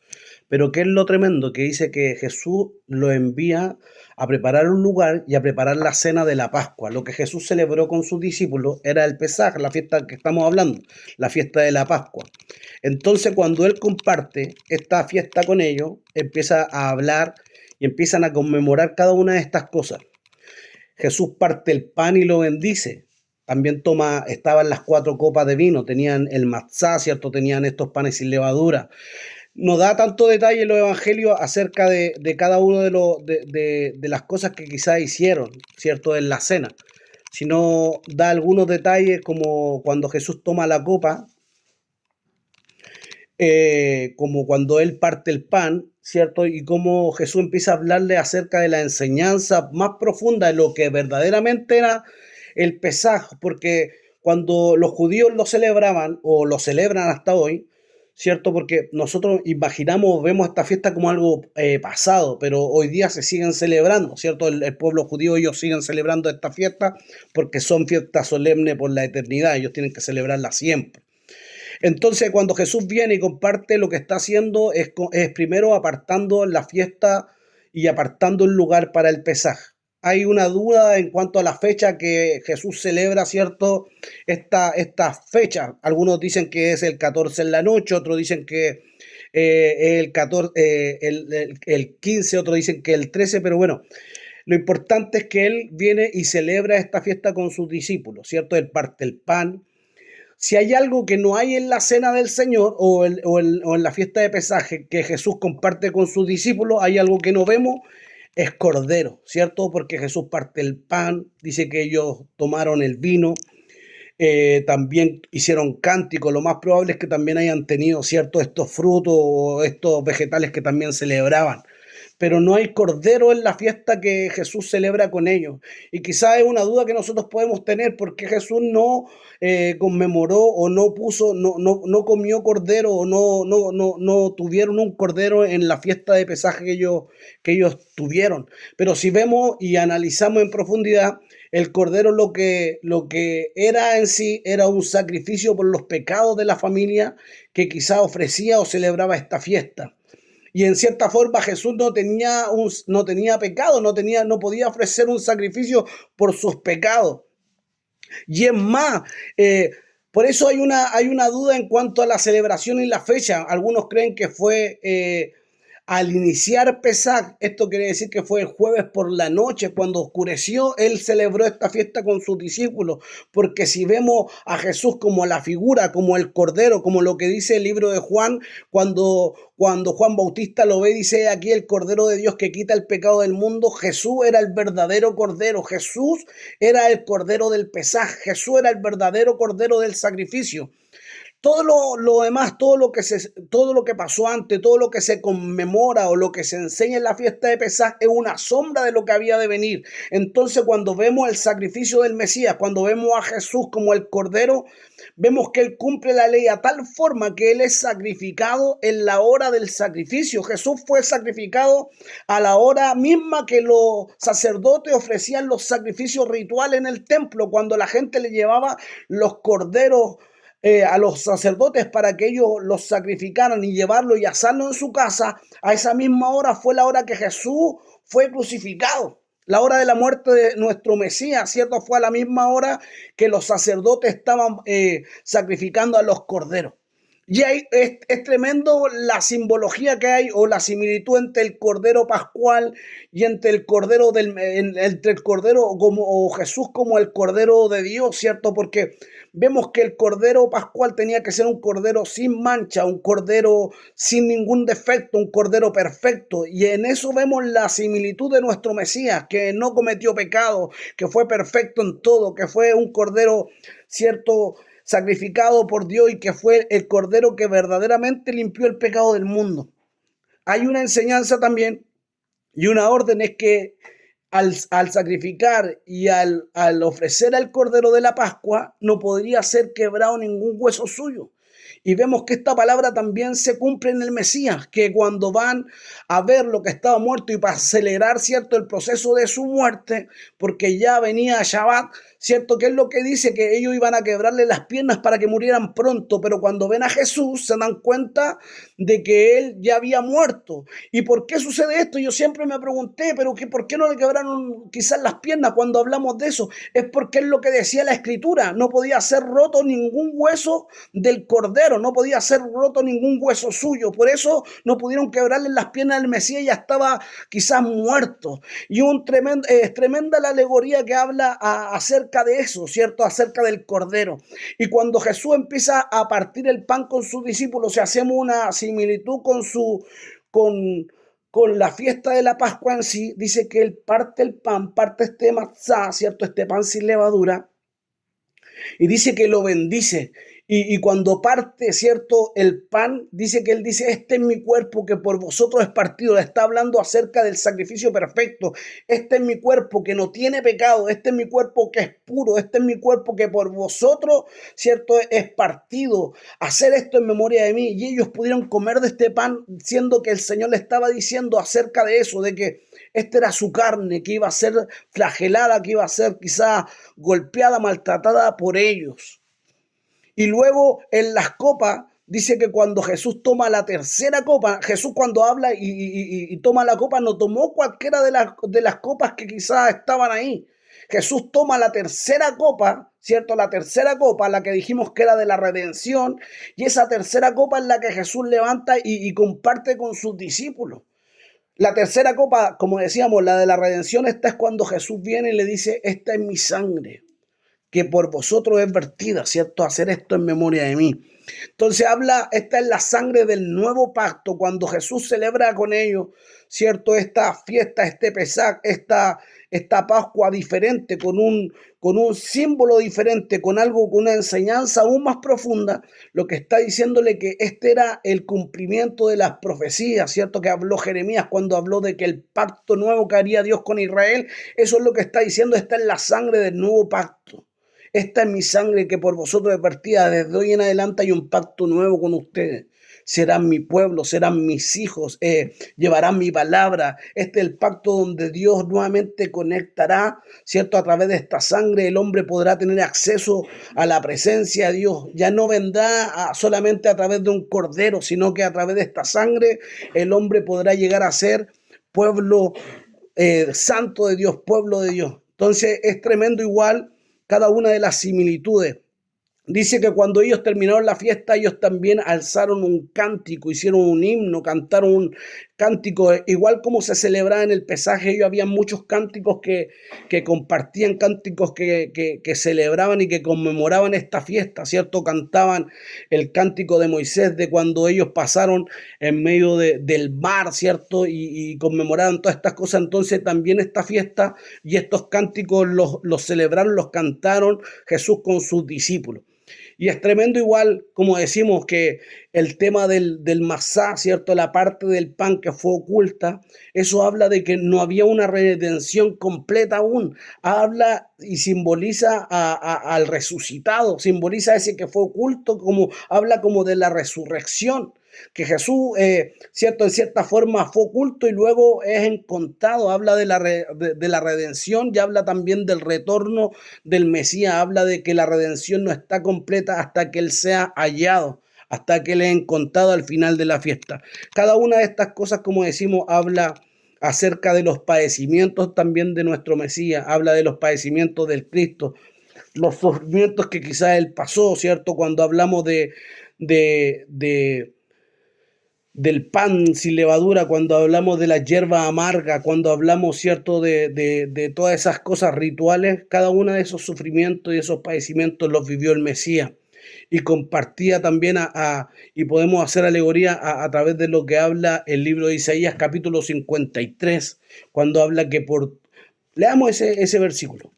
Pero ¿qué es lo tremendo? Que dice que Jesús lo envía a preparar un lugar y a preparar la cena de la Pascua. Lo que Jesús celebró con sus discípulos era el Pesaj, la fiesta que estamos hablando, la fiesta de la Pascua. Entonces, cuando Él comparte esta fiesta con ellos, empieza a hablar y empiezan a conmemorar cada una de estas cosas. Jesús parte el pan y lo bendice. También estaban las 4 copas de vino, tenían el matzá, ¿cierto? Tenían estos panes sin levadura. No da tanto detalle en los evangelios acerca de cada uno de las cosas que quizás hicieron, ¿cierto? En la cena, sino da algunos detalles como cuando Jesús toma la copa, como cuando Él parte el pan, ¿cierto? Y cómo Jesús empieza a hablarle acerca de la enseñanza más profunda de lo que verdaderamente era el Pesaj, porque cuando los judíos lo celebraban, o lo celebran hasta hoy, ¿cierto? Porque nosotros imaginamos, vemos esta fiesta como algo pasado, pero hoy día se siguen celebrando, ¿cierto? El pueblo judío, ellos siguen celebrando esta fiesta porque son fiestas solemnes por la eternidad, ellos tienen que celebrarla siempre. Entonces, cuando Jesús viene y comparte, lo que está haciendo es primero apartando la fiesta y apartando el lugar para el Pesaj. Hay una duda en cuanto a la fecha que Jesús celebra, ¿cierto? Esta fecha. Algunos dicen que es el 14 en la noche, otros dicen que el 14, el 15, otros dicen que el 13, pero bueno, lo importante es que Él viene y celebra esta fiesta con sus discípulos, ¿cierto? Él parte el pan. Si hay algo que no hay en la cena del Señor o en la fiesta de pesaje que Jesús comparte con sus discípulos, hay algo que no vemos, es cordero, ¿cierto? Porque Jesús parte el pan, dice que ellos tomaron el vino, también hicieron cánticos, lo más probable es que también hayan tenido, ¿cierto? Estos frutos o estos vegetales que también celebraban, pero no hay cordero en la fiesta que Jesús celebra con ellos. Y quizás es una duda que nosotros podemos tener, porque Jesús no conmemoró o no puso, no comió cordero o no tuvieron un cordero en la fiesta de pesaje que ellos tuvieron. Pero si vemos y analizamos en profundidad, el cordero lo que era en sí era un sacrificio por los pecados de la familia que quizás ofrecía o celebraba esta fiesta. Y en cierta forma Jesús no tenía pecado, no podía ofrecer un sacrificio por sus pecados. Y es más, por eso hay una duda en cuanto a la celebración y la fecha. Algunos creen que fue al iniciar Pesaj, esto quiere decir que fue el jueves por la noche, cuando oscureció, Él celebró esta fiesta con sus discípulos, porque si vemos a Jesús como la figura, como el Cordero, como lo que dice el libro de Juan, cuando Juan Bautista lo ve, dice aquí el Cordero de Dios que quita el pecado del mundo, Jesús era el verdadero Cordero, Jesús era el Cordero del Pesaj, Jesús era el verdadero Cordero del sacrificio. Todo lo demás, todo lo que pasó antes, todo lo que se conmemora o lo que se enseña en la fiesta de Pesaj es una sombra de lo que había de venir. Entonces, cuando vemos el sacrificio del Mesías, cuando vemos a Jesús como el Cordero, vemos que Él cumple la ley a tal forma que Él es sacrificado en la hora del sacrificio. Jesús fue sacrificado a la hora misma que los sacerdotes ofrecían los sacrificios rituales en el templo, cuando la gente le llevaba los corderos a los sacerdotes para que ellos los sacrificaran y llevarlo y asarlo en su casa. A esa misma hora fue la hora que Jesús fue crucificado. La hora de la muerte de nuestro Mesías, ¿cierto? Fue a la misma hora que los sacerdotes estaban sacrificando a los corderos. Y es tremendo la simbología que hay o la similitud entre el Cordero Pascual y entre el Cordero entre el Cordero o Jesús como el Cordero de Dios, ¿cierto? Porque vemos que el Cordero Pascual tenía que ser un Cordero sin mancha, un Cordero sin ningún defecto, un Cordero perfecto. Y en eso vemos la similitud de nuestro Mesías, que no cometió pecado, que fue perfecto en todo, que fue un Cordero, ¿cierto?, sacrificado por Dios y que fue el Cordero que verdaderamente limpió el pecado del mundo. Hay una enseñanza también y una orden es que al sacrificar y al ofrecer al Cordero de la Pascua no podría ser quebrado ningún hueso suyo. Y vemos que esta palabra también se cumple en el Mesías, que cuando van a ver lo que estaba muerto y para acelerar, ¿cierto?, el proceso de su muerte, porque ya venía Shabbat, ¿cierto?, que es lo que dice, que ellos iban a quebrarle las piernas para que murieran pronto, pero cuando ven a Jesús se dan cuenta de que Él ya había muerto. ¿Y por qué sucede esto? Yo siempre me pregunté, pero ¿por qué no le quebraron quizás las piernas cuando hablamos de eso? Es porque es lo que decía la Escritura, no podía ser roto ningún hueso del Cordero, no podía ser roto ningún hueso suyo, por eso no pudieron quebrarle las piernas del Mesías, ya estaba quizás muerto. Y es tremenda la alegoría que habla acerca de eso, ¿cierto? Acerca del Cordero. Y cuando Jesús empieza a partir el pan con sus discípulos, si hacemos una similitud con la fiesta de la Pascua en sí, dice que Él parte el pan, parte este matzá, ¿cierto? Este pan sin levadura, y dice que lo bendice. Y cuando parte, ¿cierto? El pan, dice que él dice, este es mi cuerpo que por vosotros es partido. Le está hablando acerca del sacrificio perfecto. Este es mi cuerpo que no tiene pecado. Este es mi cuerpo que es puro. Este es mi cuerpo que por vosotros, ¿cierto? Es partido. Hacer esto en memoria de mí. Y ellos pudieron comer de este pan, siendo que el Señor le estaba diciendo acerca de eso, de que esta era su carne, que iba a ser flagelada, que iba a ser quizá golpeada, maltratada por ellos. Y luego en las copas, dice que cuando Jesús toma la tercera copa, Jesús cuando habla y toma la copa, no tomó cualquiera de las copas que quizás estaban ahí. Jesús toma la tercera copa, ¿cierto? La tercera copa, la que dijimos que era de la redención, y esa tercera copa es la que Jesús levanta y comparte con sus discípulos. La tercera copa, como decíamos, la de la redención, esta es cuando Jesús viene y le dice, esta es mi sangre, que por vosotros es vertida, ¿cierto? Hacer esto en memoria de mí. Entonces habla, esta es la sangre del nuevo pacto, cuando Jesús celebra con ellos, ¿cierto? Esta fiesta, este Pesaj, esta Pascua diferente, con un símbolo diferente, con algo, con una enseñanza aún más profunda, lo que está diciéndole que este era el cumplimiento de las profecías, ¿cierto? Que habló Jeremías cuando habló de que el pacto nuevo que haría Dios con Israel, eso es lo que está diciendo, esta es la sangre del nuevo pacto. Esta es mi sangre que por vosotros es vertida. Desde hoy en adelante hay un pacto nuevo con ustedes. Serán mi pueblo, serán mis hijos, llevarán mi palabra. Este es el pacto donde Dios nuevamente conectará, ¿cierto? A través de esta sangre el hombre podrá tener acceso a la presencia de Dios. Ya no vendrá solamente a través de un cordero, sino que a través de esta sangre el hombre podrá llegar a ser pueblo santo de Dios, pueblo de Dios. Entonces es tremendo igual cada una de las similitudes. Dice que cuando ellos terminaron la fiesta, ellos también alzaron un cántico, hicieron un himno, cantaron un cántico, igual como se celebraba en el pesaje, ellos había muchos cánticos que compartían, cánticos que celebraban y que conmemoraban esta fiesta, ¿cierto? Cantaban el cántico de Moisés, de cuando ellos pasaron en medio del mar, ¿cierto? Y conmemoraban todas estas cosas. Entonces también esta fiesta y estos cánticos los celebraron, los cantaron Jesús con sus discípulos. Y es tremendo igual, como decimos, que el tema del masá, ¿cierto? La parte del pan que fue oculta, eso habla de que no había una redención completa aún. Habla y simboliza al resucitado, simboliza ese que fue oculto, como habla como de la resurrección. Que Jesús, ¿cierto? En cierta forma fue oculto y luego es encontrado, habla de la redención y habla también del retorno del Mesías, habla de que la redención no está completa hasta que Él sea hallado, hasta que Él es encontrado al final de la fiesta. Cada una de estas cosas, como decimos, habla acerca de los padecimientos también de nuestro Mesías, habla de los padecimientos del Cristo, los sufrimientos que quizás Él pasó, ¿cierto? Cuando hablamos del pan sin levadura, cuando hablamos de la hierba amarga, cuando hablamos, ¿cierto?, de todas esas cosas rituales, cada uno de esos sufrimientos y esos padecimientos los vivió el Mesías y compartía también y podemos hacer alegoría a través de lo que habla el libro de Isaías capítulo 53, cuando habla que leamos ese versículo.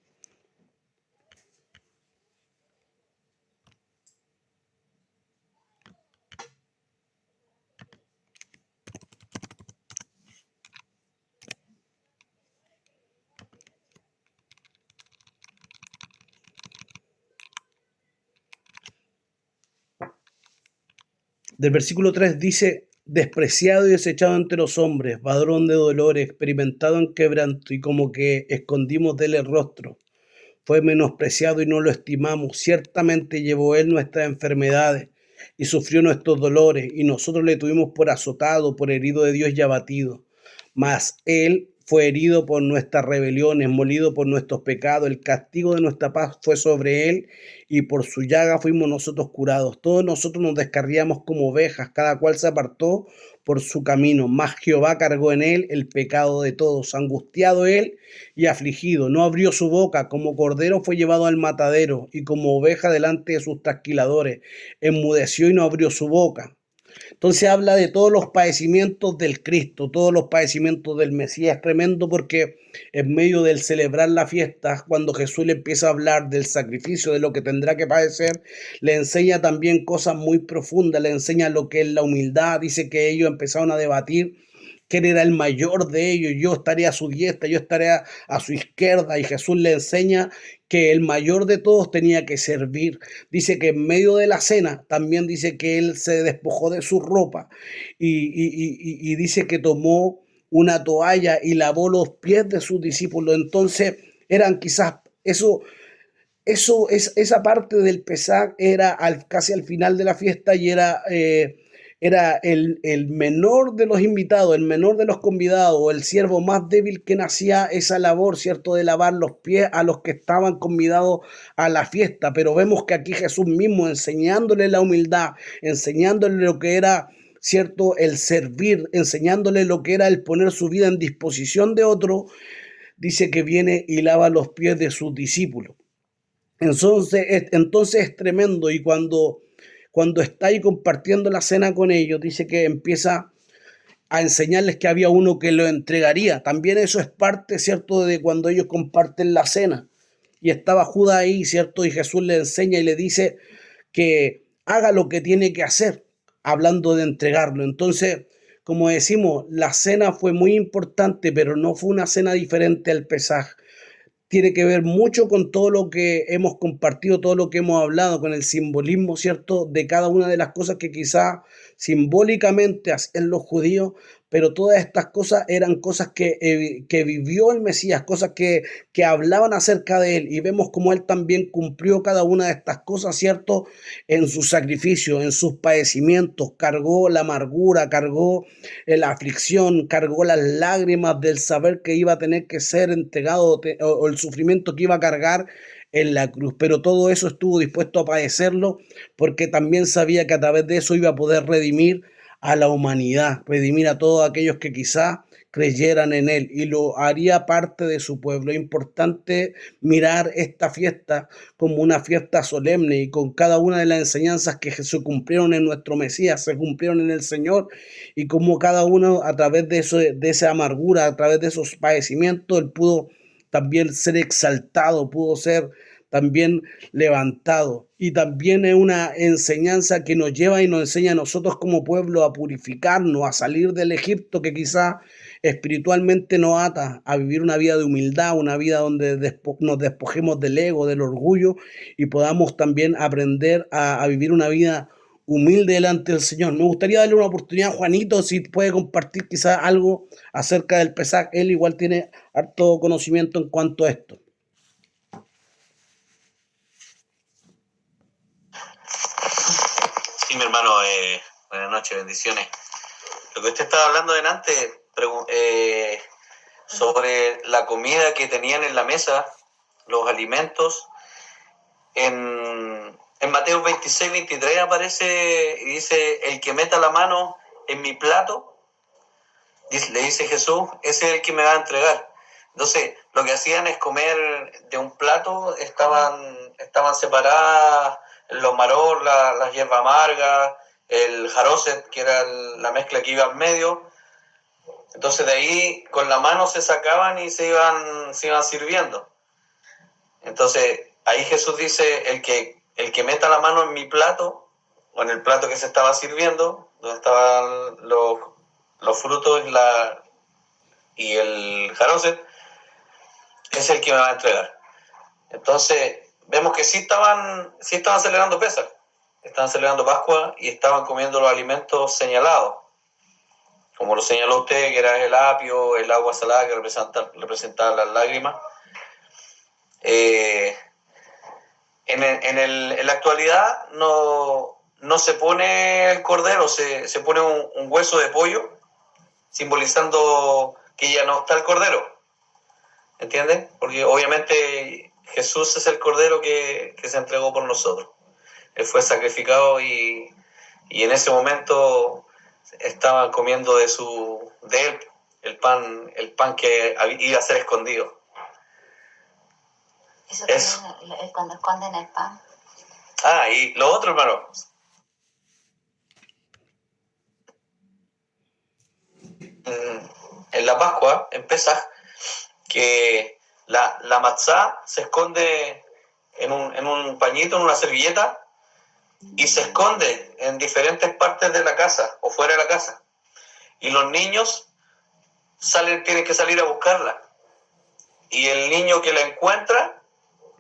Del versículo 3 dice, despreciado y desechado entre los hombres, varón de dolores, experimentado en quebranto, y como que escondimos de él el rostro. Fue menospreciado y no lo estimamos. Ciertamente llevó él nuestras enfermedades y sufrió nuestros dolores, y nosotros le tuvimos por azotado, por herido de Dios y abatido. Mas él fue herido por nuestras rebeliones, molido por nuestros pecados. El castigo de nuestra paz fue sobre él, y por su llaga fuimos nosotros curados. Todos nosotros nos descarriamos como ovejas, cada cual se apartó por su camino. Mas Jehová cargó en él el pecado de todos. Angustiado él y afligido, no abrió su boca. Como cordero fue llevado al matadero, y como oveja delante de sus trasquiladores. Enmudeció y no abrió su boca. Entonces habla de todos los padecimientos del Cristo, todos los padecimientos del Mesías. Es tremendo porque en medio del celebrar la fiesta, cuando Jesús le empieza a hablar del sacrificio, de lo que tendrá que padecer, le enseña también cosas muy profundas, le enseña lo que es la humildad. Dice que ellos empezaron a debatir quién era el mayor de ellos. Yo estaré a su diestra, yo estaré a su izquierda. Y Jesús le enseña que el mayor de todos tenía que servir. Dice que en medio de la cena también dice que él se despojó de su ropa y dice que tomó una toalla y lavó los pies de sus discípulos. Entonces eran quizás esa parte del Pesaj era casi al final de la fiesta y era el menor de los invitados, el menor de los convidados, el siervo más débil que hacía esa labor, ¿cierto? De lavar los pies a los que estaban convidados a la fiesta. Pero vemos que aquí Jesús mismo enseñándole la humildad, enseñándole lo que era, ¿cierto? El servir, enseñándole lo que era el poner su vida en disposición de otro, dice que viene y lava los pies de sus discípulos. Entonces es tremendo y cuando está ahí compartiendo la cena con ellos, dice que empieza a enseñarles que había uno que lo entregaría. También eso es parte, ¿cierto?, de cuando ellos comparten la cena. Y estaba Judas ahí, ¿cierto? Y Jesús le enseña y le dice que haga lo que tiene que hacer, hablando de entregarlo. Entonces, como decimos, la cena fue muy importante, pero no fue una cena diferente al Pesaj. Tiene que ver mucho con todo lo que hemos compartido, todo lo que hemos hablado, con el simbolismo, ¿cierto?, de cada una de las cosas que quizá simbólicamente hacían los judíos, pero todas estas cosas eran cosas que vivió el Mesías, cosas que hablaban acerca de él, y vemos como él también cumplió cada una de estas cosas, ¿cierto?, en su sacrificio, en sus padecimientos, cargó la amargura, cargó la aflicción, cargó las lágrimas del saber que iba a tener que ser entregado o el sufrimiento que iba a cargar en la cruz, pero todo eso estuvo dispuesto a padecerlo porque también sabía que a través de eso iba a poder redimir a la humanidad, redimir a todos aquellos que quizás creyeran en él y lo haría parte de su pueblo. Es importante mirar esta fiesta como una fiesta solemne y con cada una de las enseñanzas que se cumplieron en nuestro Mesías, se cumplieron en el Señor y como cada uno a través de eso, de esa amargura, a través de esos padecimientos, él pudo también ser exaltado, pudo ser también levantado. Y también es una enseñanza que nos lleva y nos enseña a nosotros como pueblo a purificarnos, a salir del Egipto que quizá espiritualmente nos ata, a vivir una vida de humildad, una vida donde nos despojemos del ego, del orgullo y podamos también aprender a vivir una vida humilde delante del Señor. Me gustaría darle una oportunidad a Juanito, si puede compartir quizás algo acerca del Pesaj. Él igual tiene harto conocimiento en cuanto a esto. Sí, mi hermano, buenas noches, bendiciones. Lo que usted estaba hablando delante sobre la comida que tenían en la mesa, los alimentos, en Mateo 26, 23 aparece y dice, el que meta la mano en mi plato, le dice Jesús, ese es el que me va a entregar. Entonces, lo que hacían es comer de un plato, estaban separadas los maror, las hierbas amargas, el jaroset, que era la mezcla que iba al medio. Entonces de ahí con la mano se sacaban y se iban sirviendo. Entonces ahí Jesús dice, el que meta la mano en mi plato, o en el plato que se estaba sirviendo, donde estaban los frutos y el jaroset, es el que me va a entregar. Entonces vemos que sí estaban celebrando Pesaj, estaban celebrando Pascua y estaban comiendo los alimentos señalados, como lo señaló usted, que era el apio, el agua salada que representaba las lágrimas. En la actualidad no se pone el cordero, se pone un hueso de pollo, simbolizando que ya no está el cordero. ¿Entienden? Porque obviamente Jesús es el cordero que se entregó por nosotros. Él fue sacrificado y en ese momento estaban comiendo de él el pan que iba a ser escondido. Eso también es cuando esconden el pan. Y lo otro, hermano, en la Pascua, en Pesaj, que la matzá se esconde en un pañito, en una servilleta, y se esconde en diferentes partes de la casa o fuera de la casa. Y los niños tienen que salir a buscarla. Y el niño que la encuentra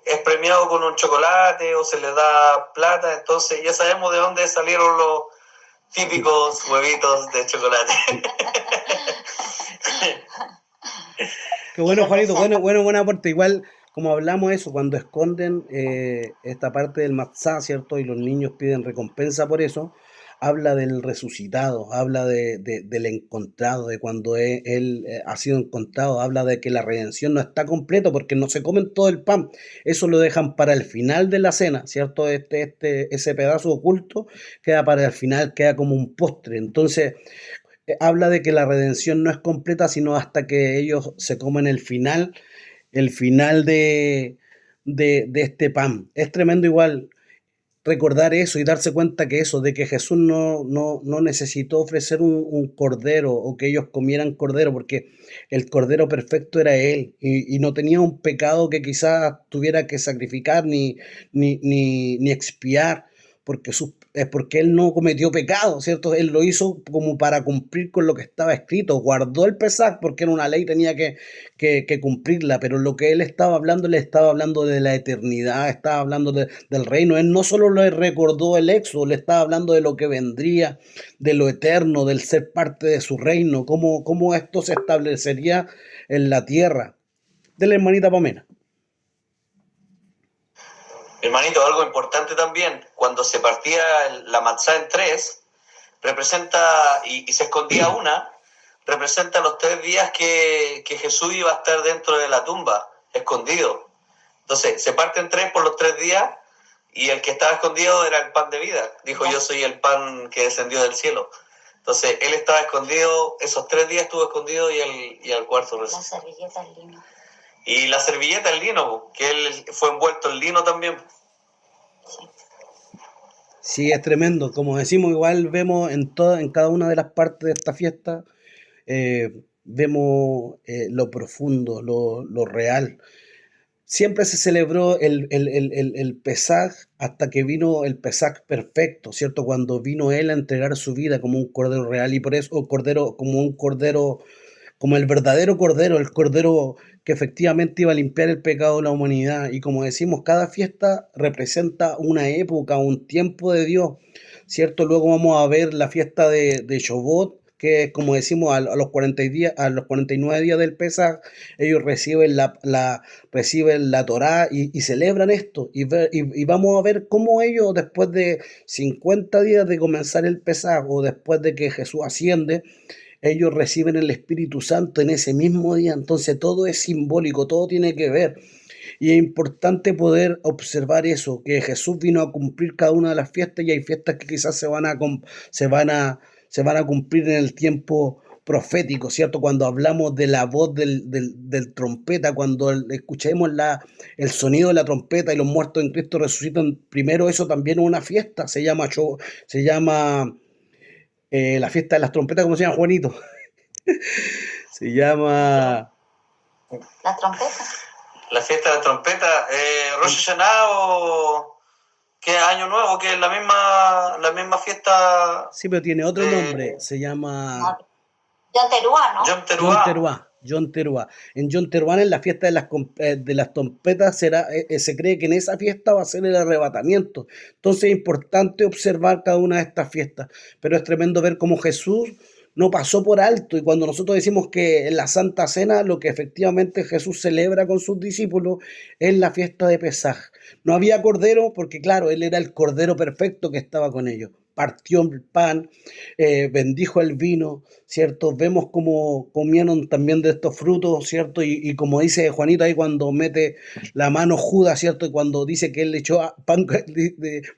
es premiado con un chocolate o se le da plata. Entonces ya sabemos de dónde salieron los típicos huevitos de chocolate. Qué bueno, Juanito, buen aporte. Igual, como hablamos eso, cuando esconden esta parte del matzá, ¿cierto? Y los niños piden recompensa por eso, habla del resucitado, habla del encontrado, de cuando él ha sido encontrado, habla de que la redención no está completa porque no se comen todo el pan, eso lo dejan para el final de la cena, ¿cierto? Ese pedazo oculto queda para el final, queda como un postre. Entonces, habla de que la redención no es completa sino hasta que ellos se comen el final de este pan. Es tremendo igual recordar eso y darse cuenta que eso, de que Jesús no necesitó ofrecer un cordero o que ellos comieran cordero, porque el cordero perfecto era Él y no tenía un pecado que quizás tuviera que sacrificar ni expiar, porque Él no cometió pecado, ¿cierto? Él lo hizo como para cumplir con lo que estaba escrito, guardó el Pesaj porque era una ley, tenía que cumplirla, pero lo que él estaba hablando, le estaba hablando de la eternidad, estaba hablando del reino. Él no solo le recordó el éxodo, le estaba hablando de lo que vendría, de lo eterno, del ser parte de su reino, cómo esto se establecería en la tierra. De la hermanita Pamela. Hermanito, algo importante también, cuando se partía la matzá en tres, representa, y se escondía una, representa los 3 días que Jesús iba a estar dentro de la tumba, escondido. Entonces, se parte en 3 por los 3 días, y el que estaba escondido era el pan de vida. Dijo, yo soy el pan que descendió del cielo. Entonces, él estaba escondido, esos 3 días estuvo escondido y al cuarto resucitó. La servilleta en lino. Y la servilleta en lino, que él fue envuelto en lino también. Sí, es tremendo. Como decimos, igual vemos en cada una de las partes de esta fiesta, vemos lo profundo, lo real. Siempre se celebró el Pesaj hasta que vino el Pesaj perfecto, ¿cierto? Cuando vino él a entregar su vida como un cordero real y por eso cordero, como un cordero, como el verdadero cordero, el cordero que efectivamente iba a limpiar el pecado de la humanidad. Y como decimos, cada fiesta representa una época, un tiempo de Dios, ¿cierto? Luego vamos a ver la fiesta de Shabbat, que es como decimos a los 40 días, a los 49 días del Pesaj, ellos reciben la Torá y celebran esto. Y vamos a ver cómo ellos, después de 50 días de comenzar el Pesaj o después de que Jesús asciende, ellos reciben el Espíritu Santo en ese mismo día. Entonces todo es simbólico, todo tiene que ver. Y es importante poder observar eso, que Jesús vino a cumplir cada una de las fiestas y hay fiestas que quizás se van a cumplir en el tiempo profético, ¿cierto? Cuando hablamos de la voz del trompeta, cuando escuchemos el sonido de la trompeta y los muertos en Cristo resucitan, primero eso también es una fiesta, se llama la fiesta de las trompetas, ¿cómo se llama, Juanito? Se llama... La trompeta. La fiesta de la trompeta, Rosh Hashanah o que es Año Nuevo, que es la misma fiesta. Sí, pero tiene otro nombre, se llama... Yom Teruá, ¿no? Yom Teruá. Yom Teruá. Yom Teruá. En Yom Teruá, en la fiesta de las trompetas, se cree que en esa fiesta va a ser el arrebatamiento. Entonces es importante observar cada una de estas fiestas. Pero es tremendo ver cómo Jesús no pasó por alto. Y cuando nosotros decimos que en la Santa Cena, lo que efectivamente Jesús celebra con sus discípulos es la fiesta de Pesaj. No había cordero porque, claro, él era el cordero perfecto que estaba con ellos. Partió el pan, bendijo el vino, ¿cierto? Vemos cómo comieron también de estos frutos, ¿cierto? Y como dice Juanito ahí cuando mete la mano Judas, ¿cierto? Y cuando dice que él le echó pan,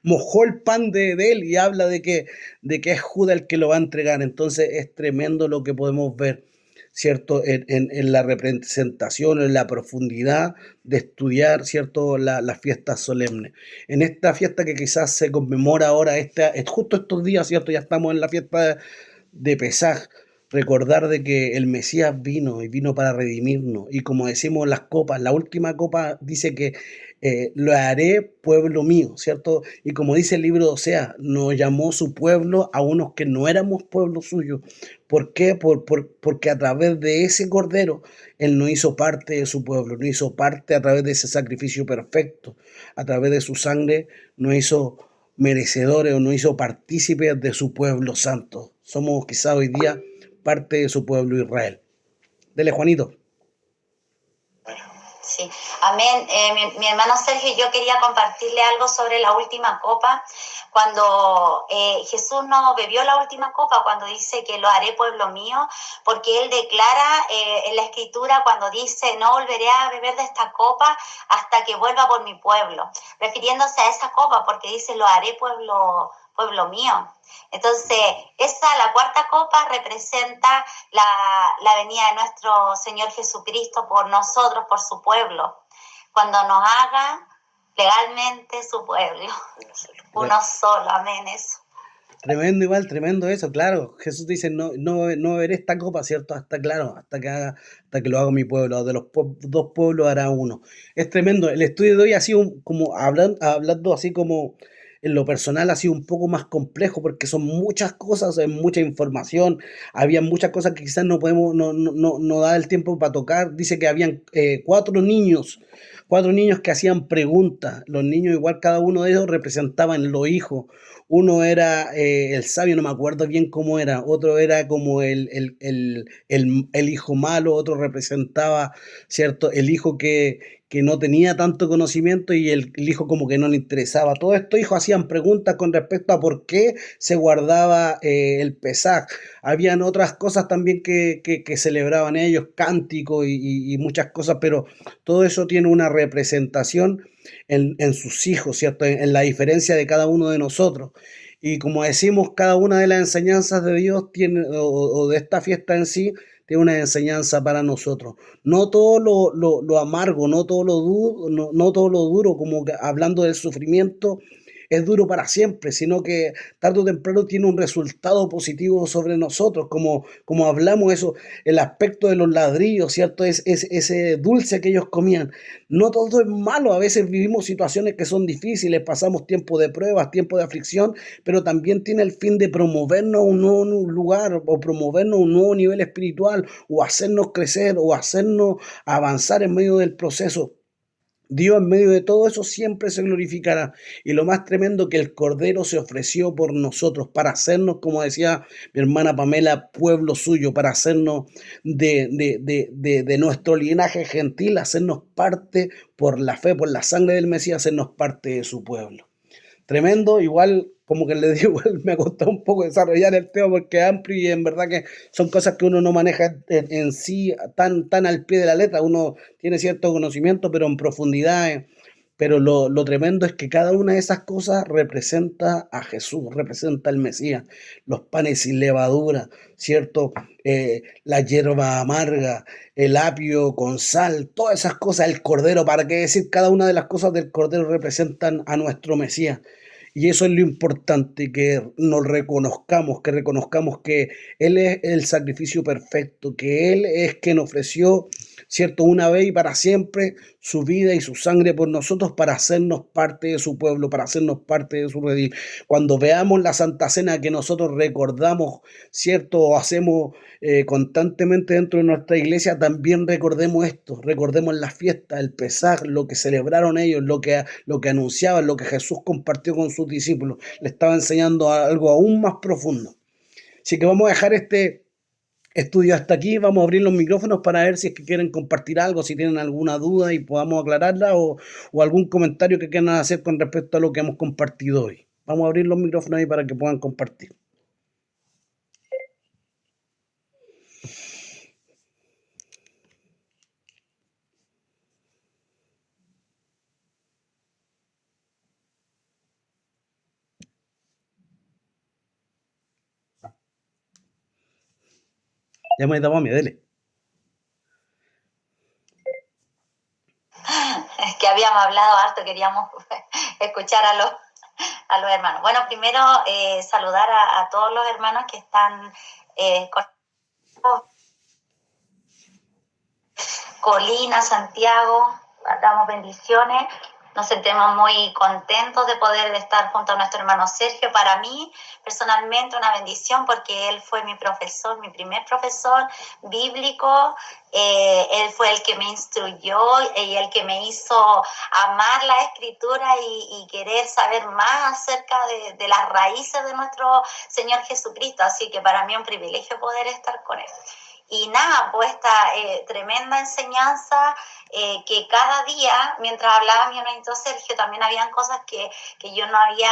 mojó el pan de él y habla de que es Judas el que lo va a entregar. Entonces es tremendo lo que podemos ver, ¿cierto? En la representación, en la profundidad de estudiar, ¿cierto? Las fiestas solemnes. En esta fiesta que quizás se conmemora ahora, justo estos días, ¿cierto? Ya estamos en la fiesta de Pesaj, recordar de que el Mesías vino y vino para redimirnos. Y como decimos las copas, la última copa dice que lo haré pueblo mío, ¿cierto? Y como dice el libro de Osea, nos llamó su pueblo a unos que no éramos pueblo suyo. ¿Por qué? Porque a través de ese cordero, Él nos hizo parte de su pueblo, nos hizo parte a través de ese sacrificio perfecto, a través de su sangre, nos hizo merecedores o nos hizo partícipes de su pueblo santo. Somos quizá hoy día parte de su pueblo Israel. Dele, Juanito. Sí, amén. Mi hermano Sergio, yo quería compartirle algo sobre la última copa. Cuando Jesús no bebió la última copa, cuando dice que lo haré pueblo mío, porque Él declara en la Escritura cuando dice no volveré a beber de esta copa hasta que vuelva por mi pueblo, refiriéndose a esa copa, porque dice lo haré pueblo mío. Entonces, la cuarta copa representa la venida de nuestro Señor Jesucristo por nosotros, por su pueblo, cuando nos haga legalmente su pueblo, uno solo, amén, eso. Tremendo igual, tremendo eso, claro. Jesús dice, no beberé esta copa, ¿cierto? Hasta que lo haga mi pueblo, de los dos pueblos hará uno. Es tremendo. El estudio de hoy ha sido como, hablando así como en lo personal, ha sido un poco más complejo porque son muchas cosas, es mucha información, había muchas cosas que quizás no podemos, no da el tiempo para tocar. Dice que habían cuatro niños que hacían preguntas. Los niños igual cada uno de ellos representaban los hijos. Uno era el sabio, no me acuerdo bien cómo era. Otro era como el hijo malo. Otro representaba, ¿cierto? El hijo que no tenía tanto conocimiento y el hijo como que no le interesaba. Todos estos hijos hacían preguntas con respecto a por qué se guardaba el Pesaj. Habían otras cosas también que celebraban ellos, cánticos y muchas cosas, pero todo eso tiene una representación en sus hijos, ¿cierto? En la diferencia de cada uno de nosotros. Y como decimos, cada una de las enseñanzas de Dios tiene, o de esta fiesta en sí, tiene una enseñanza para nosotros. No todo lo amargo, no todo lo duro, no todo lo duro, como hablando del sufrimiento, es duro para siempre, sino que tarde o temprano tiene un resultado positivo sobre nosotros, como hablamos eso, el aspecto de los ladrillos, ¿cierto? Es ese dulce que ellos comían. No todo es malo, a veces vivimos situaciones que son difíciles, pasamos tiempo de pruebas, tiempo de aflicción, pero también tiene el fin de promovernos a un nuevo lugar o promovernos a un nuevo nivel espiritual o hacernos crecer o hacernos avanzar en medio del proceso. Dios en medio de todo eso siempre se glorificará. Y lo más tremendo que el Cordero se ofreció por nosotros para hacernos, como decía mi hermana Pamela, pueblo suyo, para hacernos de nuestro linaje gentil, hacernos parte por la fe, por la sangre del Mesías, hacernos parte de su pueblo. Tremendo, igual como que le digo, igual me ha costado un poco desarrollar el tema porque es amplio y en verdad que son cosas que uno no maneja en sí tan al pie de la letra, uno tiene cierto conocimiento, pero en profundidad, pero lo tremendo es que cada una de esas cosas representa a Jesús, representa al Mesías, los panes sin levadura, ¿cierto? La hierba amarga, el apio con sal, todas esas cosas, el cordero, ¿para qué decir? Cada una de las cosas del cordero representan a nuestro Mesías. Y eso es lo importante, que reconozcamos que Él es el sacrificio perfecto, que Él es quien ofreció, ¿cierto? Una vez y para siempre su vida y su sangre por nosotros para hacernos parte de su pueblo, para hacernos parte de su redil. Cuando veamos la Santa Cena que nosotros recordamos, ¿cierto? O hacemos constantemente dentro de nuestra iglesia, también recordemos esto, recordemos la fiesta, el Pesaj, lo que celebraron ellos, lo que anunciaban, lo que Jesús compartió con sus discípulos, le estaba enseñando algo aún más profundo. Así que vamos a dejar este estudio hasta aquí, vamos a abrir los micrófonos para ver si es que quieren compartir algo, si tienen alguna duda y podamos aclararla o algún comentario que quieran hacer con respecto a lo que hemos compartido hoy. Vamos a abrir los micrófonos ahí para que puedan compartir. Ya me daba miedo, dele. Es que habíamos hablado harto, queríamos escuchar a los hermanos. Bueno, primero saludar a todos los hermanos que están Colina, Santiago, damos bendiciones. Nos sentimos muy contentos de poder estar junto a nuestro hermano Sergio. Para mí, personalmente, una bendición porque él fue mi profesor, mi primer profesor bíblico. Él fue el que me instruyó y el que me hizo amar la Escritura y querer saber más acerca de las raíces de nuestro Señor Jesucristo. Así que para mí es un privilegio poder estar con él. Y nada, pues esta tremenda enseñanza que cada día, mientras hablaba mi hermanito Sergio, también habían cosas que yo no había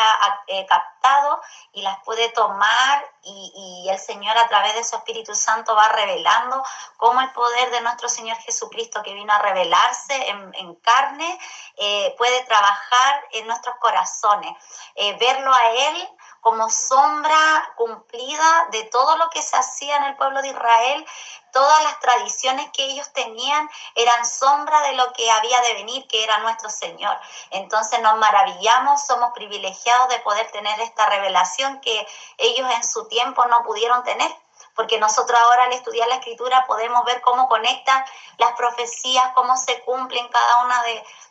captado y las pude tomar y el Señor a través de su Espíritu Santo va revelando cómo el poder de nuestro Señor Jesucristo que vino a revelarse en carne puede trabajar en nuestros corazones, verlo a Él como sombra cumplida de todo lo que se hacía en el pueblo de Israel. Todas las tradiciones que ellos tenían eran sombra de lo que había de venir, que era nuestro Señor. Entonces nos maravillamos, somos privilegiados de poder tener esta revelación que ellos en su tiempo no pudieron tener, porque nosotros ahora al estudiar la Escritura podemos ver cómo conectan las profecías, cómo se cumplen cada una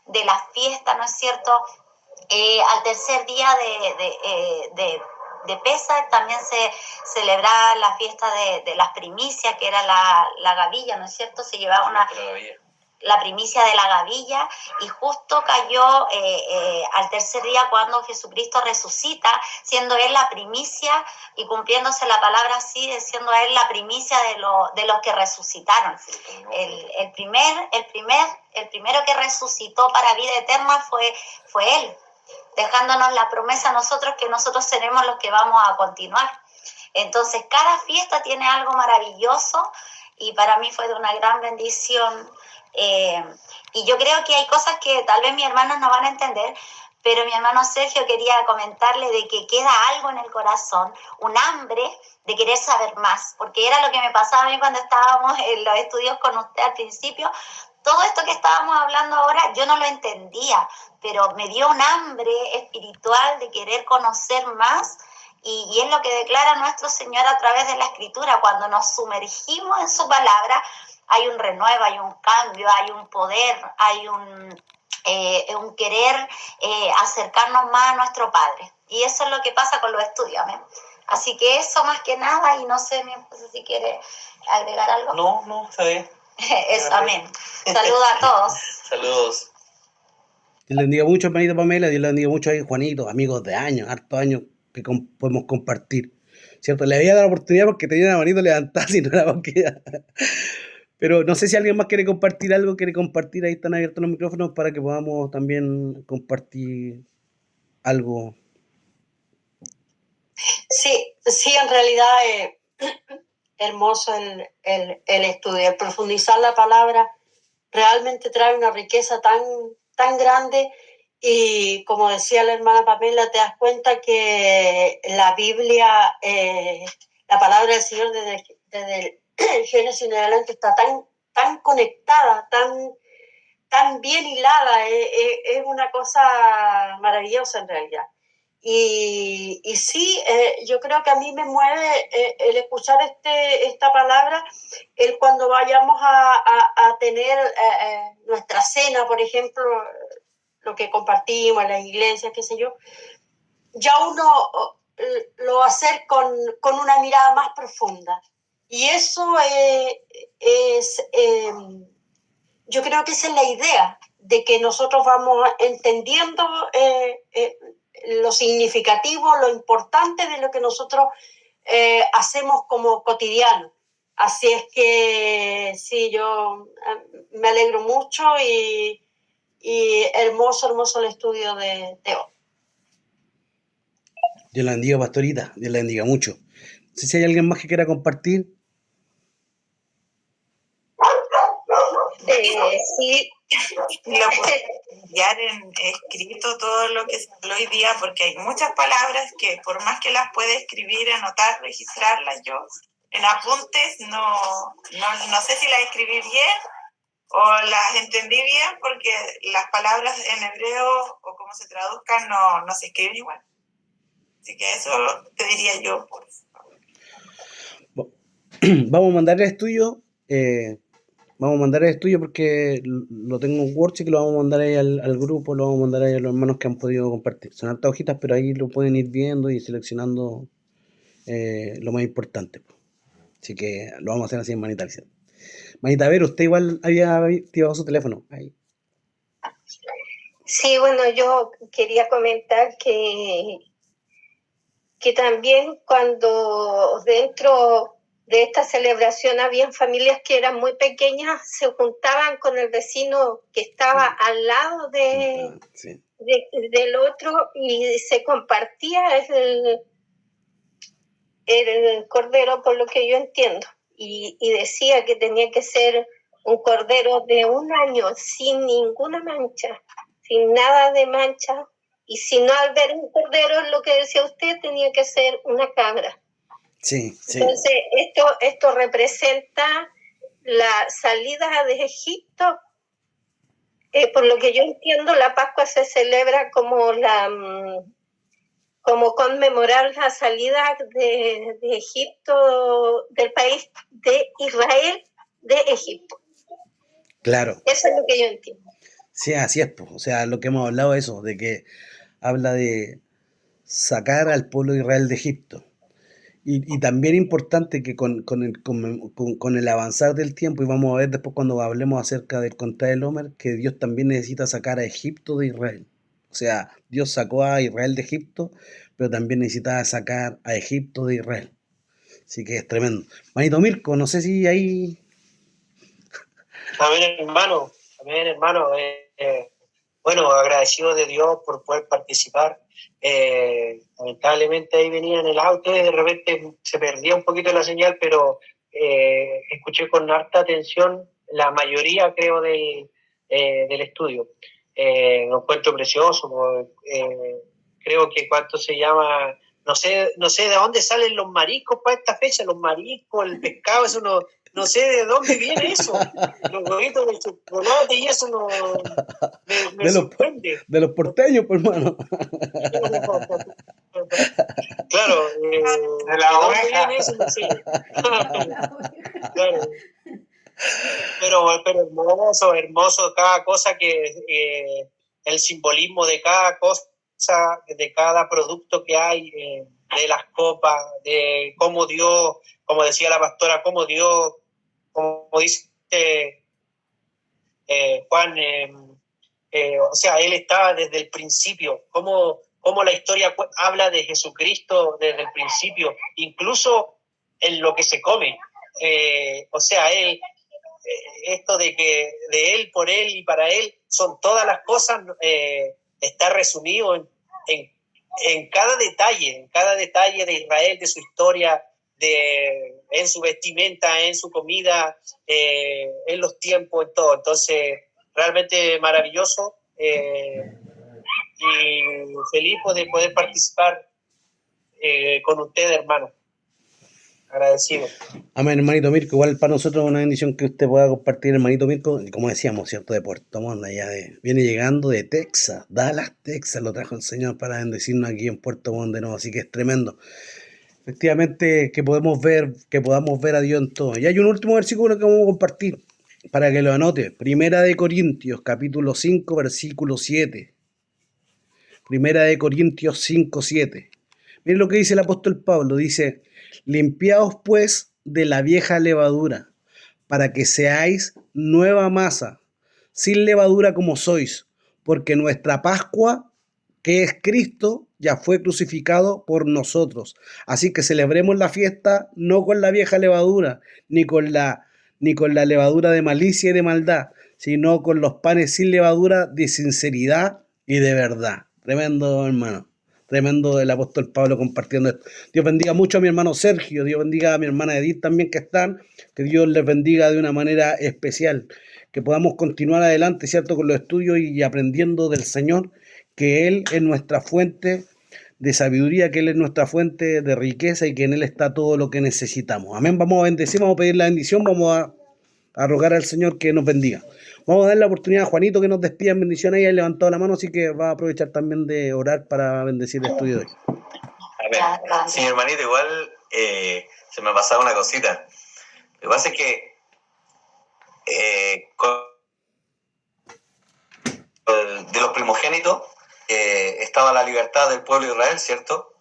de las fiestas, ¿no es cierto? Al tercer día de Pesach también se celebraba la fiesta de las primicias, que era la gavilla, ¿no es cierto? Se llevaba la primicia de la gavilla y justo cayó al tercer día cuando Jesucristo resucita, siendo Él la primicia y cumpliéndose la palabra así, siendo Él la primicia de los que resucitaron. El primero que resucitó para vida eterna fue Él, dejándonos la promesa a nosotros que nosotros seremos los que vamos a continuar. Entonces, cada fiesta tiene algo maravilloso y para mí fue de una gran bendición. Y yo creo que hay cosas que tal vez mis hermanos no van a entender, pero mi hermano Sergio quería comentarle de que queda algo en el corazón, un hambre de querer saber más, porque era lo que me pasaba a mí cuando estábamos en los estudios con usted al principio. Todo esto que estábamos hablando ahora yo no lo entendía, pero me dio un hambre espiritual de querer conocer más y es lo que declara nuestro Señor a través de la Escritura. Cuando nos sumergimos en su palabra hay un renuevo, hay un cambio, hay un poder, hay un querer acercarnos más a nuestro Padre. Y eso es lo que pasa con los estudios, ¿eh? Así que eso más que nada, y no sé, mi esposa, si quiere agregar algo. No, está bien. Eso, amén. Saludos a todos. Saludos. Dios le bendiga mucho, hermanita Pamela. Dios le bendiga mucho a Juanito, amigos de años, hartos años que podemos compartir. ¿Cierto? Le había dado la oportunidad porque tenía la manito levantada, si no la porque Pero no sé si alguien más quiere compartir algo, quiere compartir. Ahí están abiertos los micrófonos para que podamos también compartir algo. Sí, en realidad hermoso el estudio, el profundizar la palabra realmente trae una riqueza tan grande y como decía la hermana Pamela, te das cuenta que la Biblia, la palabra del Señor desde el Génesis en adelante está tan conectada, tan bien hilada, es una cosa maravillosa en realidad. Y sí, yo creo que a mí me mueve el escuchar esta palabra, el cuando vayamos a tener nuestra cena, por ejemplo, lo que compartimos en las iglesias, qué sé yo, ya uno lo va a hacer con una mirada más profunda. Y eso yo creo que esa es la idea, de que nosotros vamos entendiendo lo significativo, lo importante de lo que nosotros hacemos como cotidiano. Así es que sí, yo me alegro mucho y hermoso el estudio de hoy. Dios la bendiga, pastorita. Dios la bendiga mucho. No sé si hay alguien más que quiera compartir. Sí, lo puedo enviar en escrito todo lo que se habló hoy día, porque hay muchas palabras que por más que las pueda escribir, anotar, registrarlas yo en apuntes, no sé si las escribí bien o las entendí bien, porque las palabras en hebreo o como se traduzcan no se escriben igual. Así que eso te diría yo. Vamos a mandar el estudio. Vamos a mandar el estudio porque lo tengo en Word, que lo vamos a mandar ahí al grupo, lo vamos a mandar ahí a los hermanos que han podido compartir. Son hartas hojitas, pero ahí lo pueden ir viendo y seleccionando lo más importante. Así que lo vamos a hacer así en Manita Vicente. Manita, a ver, usted igual había activado su teléfono. Ahí. Sí, bueno, yo quería comentar que también cuando dentro de esta celebración habían familias que eran muy pequeñas, se juntaban con el vecino que estaba al lado del otro y se compartía el cordero, por lo que yo entiendo. Y decía que tenía que ser un cordero de 1 año, sin ninguna mancha, sin nada de mancha. Y si no al ver un cordero, lo que decía usted, tenía que ser una cabra. Sí, sí. Entonces, esto representa la salida de Egipto. Por lo que yo entiendo, la Pascua se celebra como conmemorar la salida de Egipto, del país de Israel, de Egipto. Claro. Eso es lo que yo entiendo. Sí, así es. O sea, lo que hemos hablado de eso, de que habla de sacar al pueblo de Israel de Egipto. Y también importante que con el avanzar del tiempo, y vamos a ver después cuando hablemos acerca del contrato del Homer, que Dios también necesita sacar a Egipto de Israel. O sea, Dios sacó a Israel de Egipto, pero también necesitaba sacar a Egipto de Israel. Así que es tremendo. Manito Mirko, no sé si ahí... Amén, hermano. Amén, hermano. Bueno, agradecido de Dios por poder participar. Lamentablemente ahí venía en el auto y de repente se perdía un poquito la señal, pero escuché con harta atención la mayoría, creo, del estudio. Lo encuentro precioso. Creo que cuánto se llama... No sé de dónde salen los mariscos para esta fecha, los mariscos, el pescado, eso no sé de dónde viene eso. Los huevitos de chocolate y eso me sorprende. De los porteños, pues, hermano. Claro, de la oveja. Viene eso? No sé. Claro. Pero hermoso cada cosa que el simbolismo de cada cosa, de cada producto que hay, de las copas, de cómo Dios, como decía la pastora, cómo Dios, como dice Juan, o sea, Él estaba desde el principio, cómo la historia habla de Jesucristo desde el principio, incluso en lo que se come. O sea, Él, esto de que de Él, por Él y para Él, son todas las cosas, está resumido en cada detalle de Israel, de su historia, en su vestimenta, en su comida, en los tiempos, en todo. Entonces, realmente maravilloso y feliz de poder participar con usted, hermano. Agradecido. Amén, hermanito Mirko. Igual para nosotros es una bendición que usted pueda compartir, hermanito Mirko. Y como decíamos, ¿cierto? De Puerto Montt, allá viene llegando de Texas, Dallas, Texas, lo trajo el Señor para bendecirnos aquí en Puerto Montt de nuevo. Así que es tremendo. Efectivamente, que podamos ver a Dios en todo. Y hay un último versículo que vamos a compartir para que lo anote. Primera de Corintios, capítulo 5, versículo 7. Primera de Corintios 5, 7. Miren lo que dice el apóstol Pablo. Dice: limpiaos pues de la vieja levadura, para que seáis nueva masa, sin levadura como sois, porque nuestra Pascua, que es Cristo, ya fue crucificado por nosotros. Así que celebremos la fiesta no con la vieja levadura, ni con la levadura de malicia y de maldad, sino con los panes sin levadura de sinceridad y de verdad. Tremendo, hermano. Tremendo el apóstol Pablo compartiendo esto. Dios bendiga mucho a mi hermano Sergio, Dios bendiga a mi hermana Edith también que están, que Dios les bendiga de una manera especial, que podamos continuar adelante, ¿cierto?, con los estudios y aprendiendo del Señor, que Él es nuestra fuente de sabiduría, que Él es nuestra fuente de riqueza y que en Él está todo lo que necesitamos. Amén. Vamos a bendecir, vamos a pedir la bendición, vamos a rogar al Señor que nos bendiga. Vamos a dar la oportunidad a Juanito que nos despida en bendición. Ella ha levantado la mano, así que va a aprovechar también de orar para bendecir el estudio de hoy. A ver, sí, hermanito, igual se me ha pasado una cosita. Lo que pasa es que de los primogénitos estaba la libertad del pueblo de Israel, ¿cierto?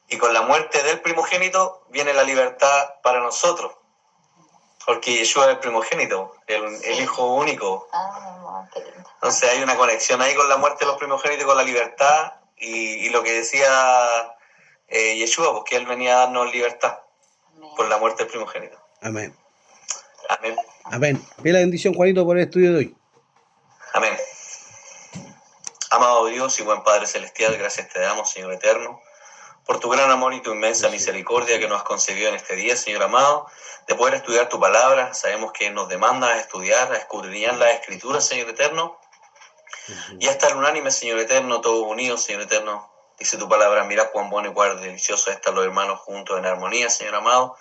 Y con la muerte del primogénito viene la libertad para nosotros, porque Yeshua es el primogénito, el hijo único. Qué lindo. Entonces hay una conexión ahí con la muerte de los primogénitos y con la libertad, y lo que decía Yeshua, porque él venía a darnos libertad por la muerte del primogénito. Amén. Amén. Amén. Pide la bendición, Juanito, por el estudio de hoy. Amén. Amado Dios y buen Padre Celestial, gracias te damos, Señor Eterno, por tu gran amor y tu inmensa misericordia que nos has concedido en este día, Señor amado, de poder estudiar tu palabra. Sabemos que nos demandas a estudiar, a escudriñar las Escrituras, Señor Eterno, y a estar unánime, Señor Eterno, todos unidos, Señor Eterno. Dice tu palabra, mira cuán bueno y cuán delicioso es estar los hermanos juntos en armonía, Señor amado.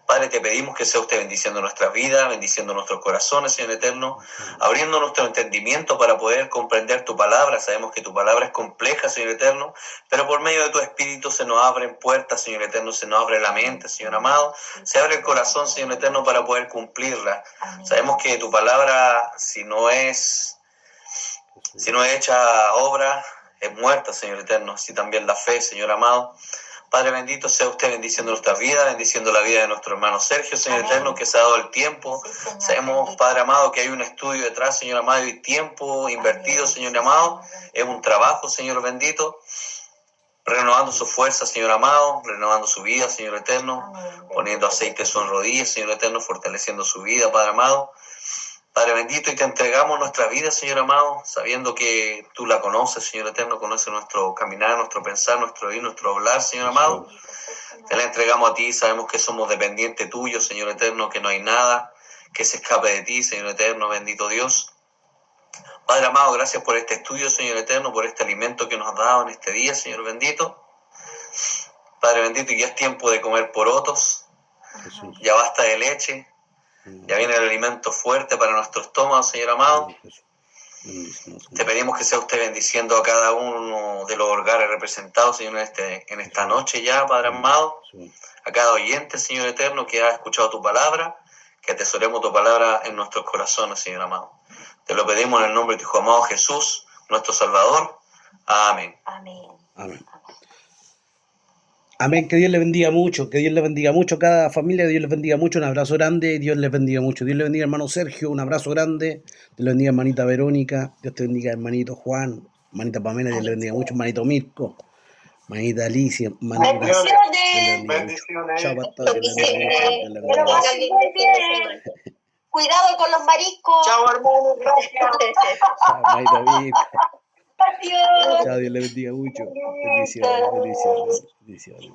Padre, te pedimos que sea usted bendiciendo nuestras vidas, bendiciendo nuestros corazones, Señor Eterno, abriendo nuestro entendimiento para poder comprender tu palabra. Sabemos que tu palabra es compleja, Señor Eterno, pero por medio de tu Espíritu se nos abren puertas, Señor Eterno, se nos abre la mente, Señor amado, se abre el corazón, Señor Eterno, para poder cumplirla. Sabemos que tu palabra, si no es hecha obra, es muerta, Señor Eterno, así también la fe, Señor amado. Padre bendito, sea usted bendiciendo nuestra vida, bendiciendo la vida de nuestro hermano Sergio, Señor Amén. Eterno, que se ha dado el tiempo. Sí, Señor, Sabemos, bendito. Padre amado, que hay un estudio detrás, Señor amado, y tiempo invertido, Amén. Señor Sí, amado. Señor. Es un trabajo, Señor bendito, renovando su fuerza, Señor amado, renovando su vida, Señor Eterno, Amén. poniendo aceite en sus rodillas, Señor Eterno, fortaleciendo su vida, Padre amado. Padre bendito, y te entregamos nuestra vida, Señor amado, sabiendo que tú la conoces, Señor Eterno, conoces nuestro caminar, nuestro pensar, nuestro ir, nuestro hablar, Señor amado. Te la entregamos a ti, sabemos que somos dependientes tuyos, Señor Eterno, que no hay nada que se escape de ti, Señor Eterno, bendito Dios. Padre amado, gracias por este estudio, Señor Eterno, por este alimento que nos has dado en este día, Señor bendito. Padre bendito, ya es tiempo de comer porotos, Jesús. ya basta de leche, ya viene el alimento fuerte para nuestro estómago, Señor amado. Bendícenos, Te Señor. pedimos que sea usted bendiciendo a cada uno de los hogares representados, Señor, en esta noche ya, Padre amado. Jesús. A cada oyente, Señor Eterno, que ha escuchado tu palabra, que atesoremos tu palabra en nuestros corazones, Señor amado. Te lo pedimos en el nombre de tu Hijo amado Jesús, nuestro Salvador. Amén. Amén. Amén. Amén, que Dios le bendiga mucho, que Dios le bendiga mucho a cada familia, que Dios les bendiga mucho, un abrazo grande, Dios les bendiga mucho, Dios le bendiga hermano Sergio, un abrazo grande, Dios le bendiga hermanita Verónica, Dios te bendiga hermanito Juan, hermanita Pamela, Dios le bendiga mucho, hermanito Mirko, hermanita Alicia, hermanita, Dios le bendiga mucho. Bendiciones. Chao pastor, Dios le bendiga mucho, Dios le Que lo bendiga mucho. pasen muy bien. Cuidado con los mariscos. Chao, hermano. Gracias. Chao, hermanita Mirko, Adiós. chao, Dios le bendiga mucho, bendiciones, bendiciones, bendiciones.